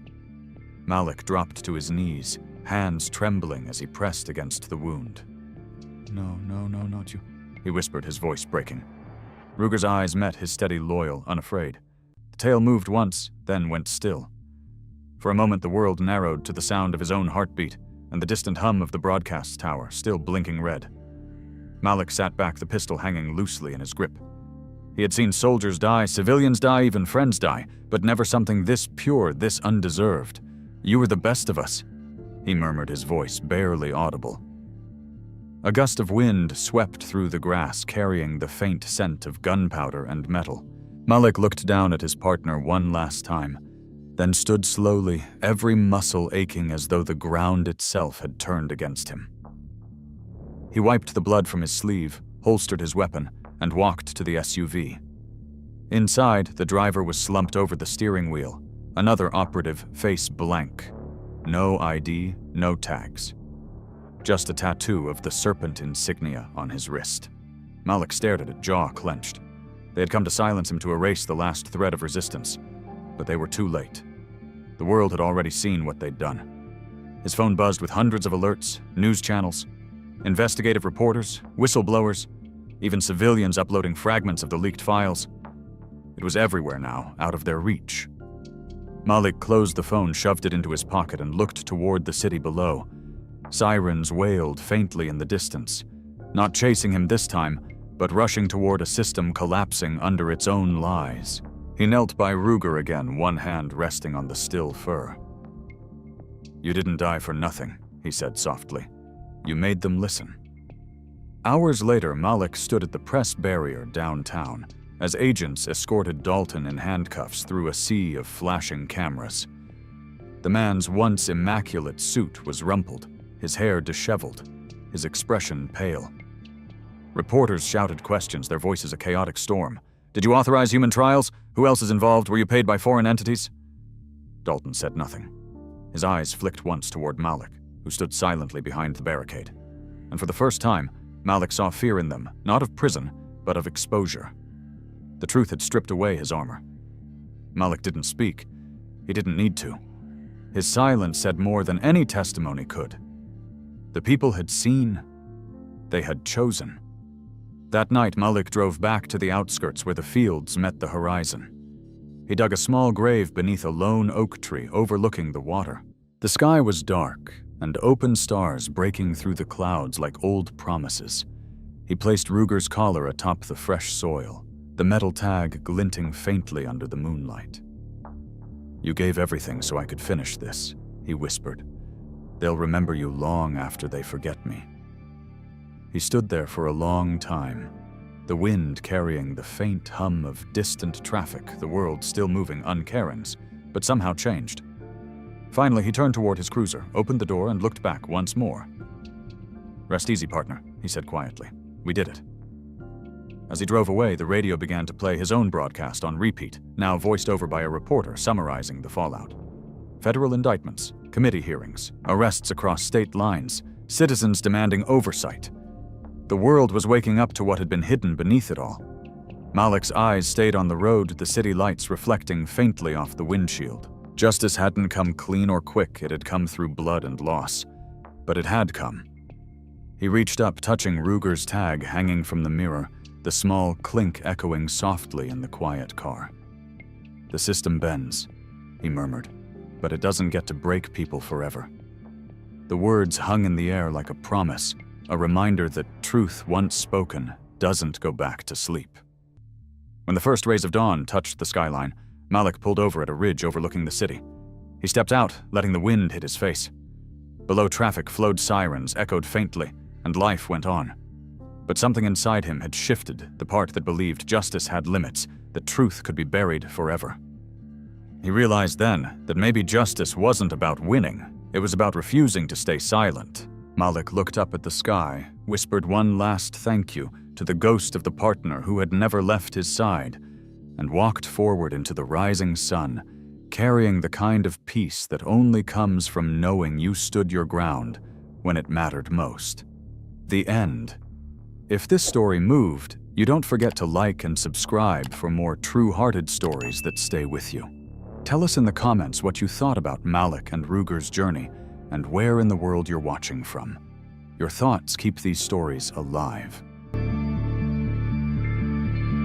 Malik dropped to his knees, hands trembling as he pressed against the wound. No, not you," he whispered, his voice breaking. Ruger's eyes met his steady, loyal, unafraid. The tail moved once, then went still. For a moment the world narrowed to the sound of his own heartbeat and the distant hum of the broadcast tower, still blinking red. Malik sat back, the pistol hanging loosely in his grip. He had seen soldiers die, civilians die, even friends die, but never something this pure, this undeserved. "You were the best of us," he murmured, his voice barely audible. A gust of wind swept through the grass, carrying the faint scent of gunpowder and metal. Malik looked down at his partner one last time, then stood slowly, every muscle aching as though the ground itself had turned against him. He wiped the blood from his sleeve, holstered his weapon, and walked to the SUV. Inside, the driver was slumped over the steering wheel, another operative, face blank. No ID, no tags. Just a tattoo of the serpent insignia on his wrist. Malik stared at it, jaw clenched. They had come to silence him, to erase the last thread of resistance, but they were too late. The world had already seen what they'd done. His phone buzzed with hundreds of alerts, news channels, investigative reporters, whistleblowers, even civilians uploading fragments of the leaked files. It was everywhere now, out of their reach. Malik closed the phone, shoved it into his pocket, and looked toward the city below. Sirens wailed faintly in the distance, not chasing him this time, but rushing toward a system collapsing under its own lies. He knelt by Ruger again, one hand resting on the still fur. "You didn't die for nothing," he said softly. "You made them listen." Hours later, Malik stood at the press barrier downtown as agents escorted Dalton in handcuffs through a sea of flashing cameras. The man's once immaculate suit was rumpled, his hair disheveled, his expression pale. Reporters shouted questions, their voices a chaotic storm. "Did you authorize human trials? Who else is involved? Were you paid by foreign entities?" Dalton said nothing. His eyes flicked once toward Malik, who stood silently behind the barricade. And for the first time, Malik saw fear in them, not of prison, but of exposure. The truth had stripped away his armor. Malik didn't speak. He didn't need to. His silence said more than any testimony could. The people had seen. They had chosen. That night, Malik drove back to the outskirts where the fields met the horizon. He dug a small grave beneath a lone oak tree overlooking the water. The sky was dark, and open stars breaking through the clouds like old promises. He placed Ruger's collar atop the fresh soil, the metal tag glinting faintly under the moonlight. "You gave everything so I could finish this," he whispered. "They'll remember you long after they forget me." He stood there for a long time, the wind carrying the faint hum of distant traffic, the world still moving uncarings, but somehow changed. Finally, he turned toward his cruiser, opened the door, and looked back once more. "Rest easy, partner," he said quietly. "We did it." As he drove away, the radio began to play his own broadcast on repeat, now voiced over by a reporter summarizing the fallout. Federal indictments, committee hearings, arrests across state lines, citizens demanding oversight. The world was waking up to what had been hidden beneath it all. Malik's eyes stayed on the road, the city lights reflecting faintly off the windshield. Justice hadn't come clean or quick, it had come through blood and loss. But it had come. He reached up, touching Ruger's tag hanging from the mirror, the small clink echoing softly in the quiet car. "The system bends," he murmured, "but it doesn't get to break people forever." The words hung in the air like a promise, a reminder that truth once spoken doesn't go back to sleep. When the first rays of dawn touched the skyline, Malik pulled over at a ridge overlooking the city. He stepped out, letting the wind hit his face. Below, traffic flowed, sirens echoed faintly, and life went on. But something inside him had shifted, the part that believed justice had limits, that truth could be buried forever. He realized then that maybe justice wasn't about winning, it was about refusing to stay silent. Malik looked up at the sky, whispered one last thank you to the ghost of the partner who had never left his side, and walked forward into the rising sun, carrying the kind of peace that only comes from knowing you stood your ground when it mattered most. The end. If this story moved, you don't forget to like and subscribe for more true-hearted stories that stay with you. Tell us in the comments what you thought about Malik and Ruger's journey and where in the world you're watching from. Your thoughts keep these stories alive.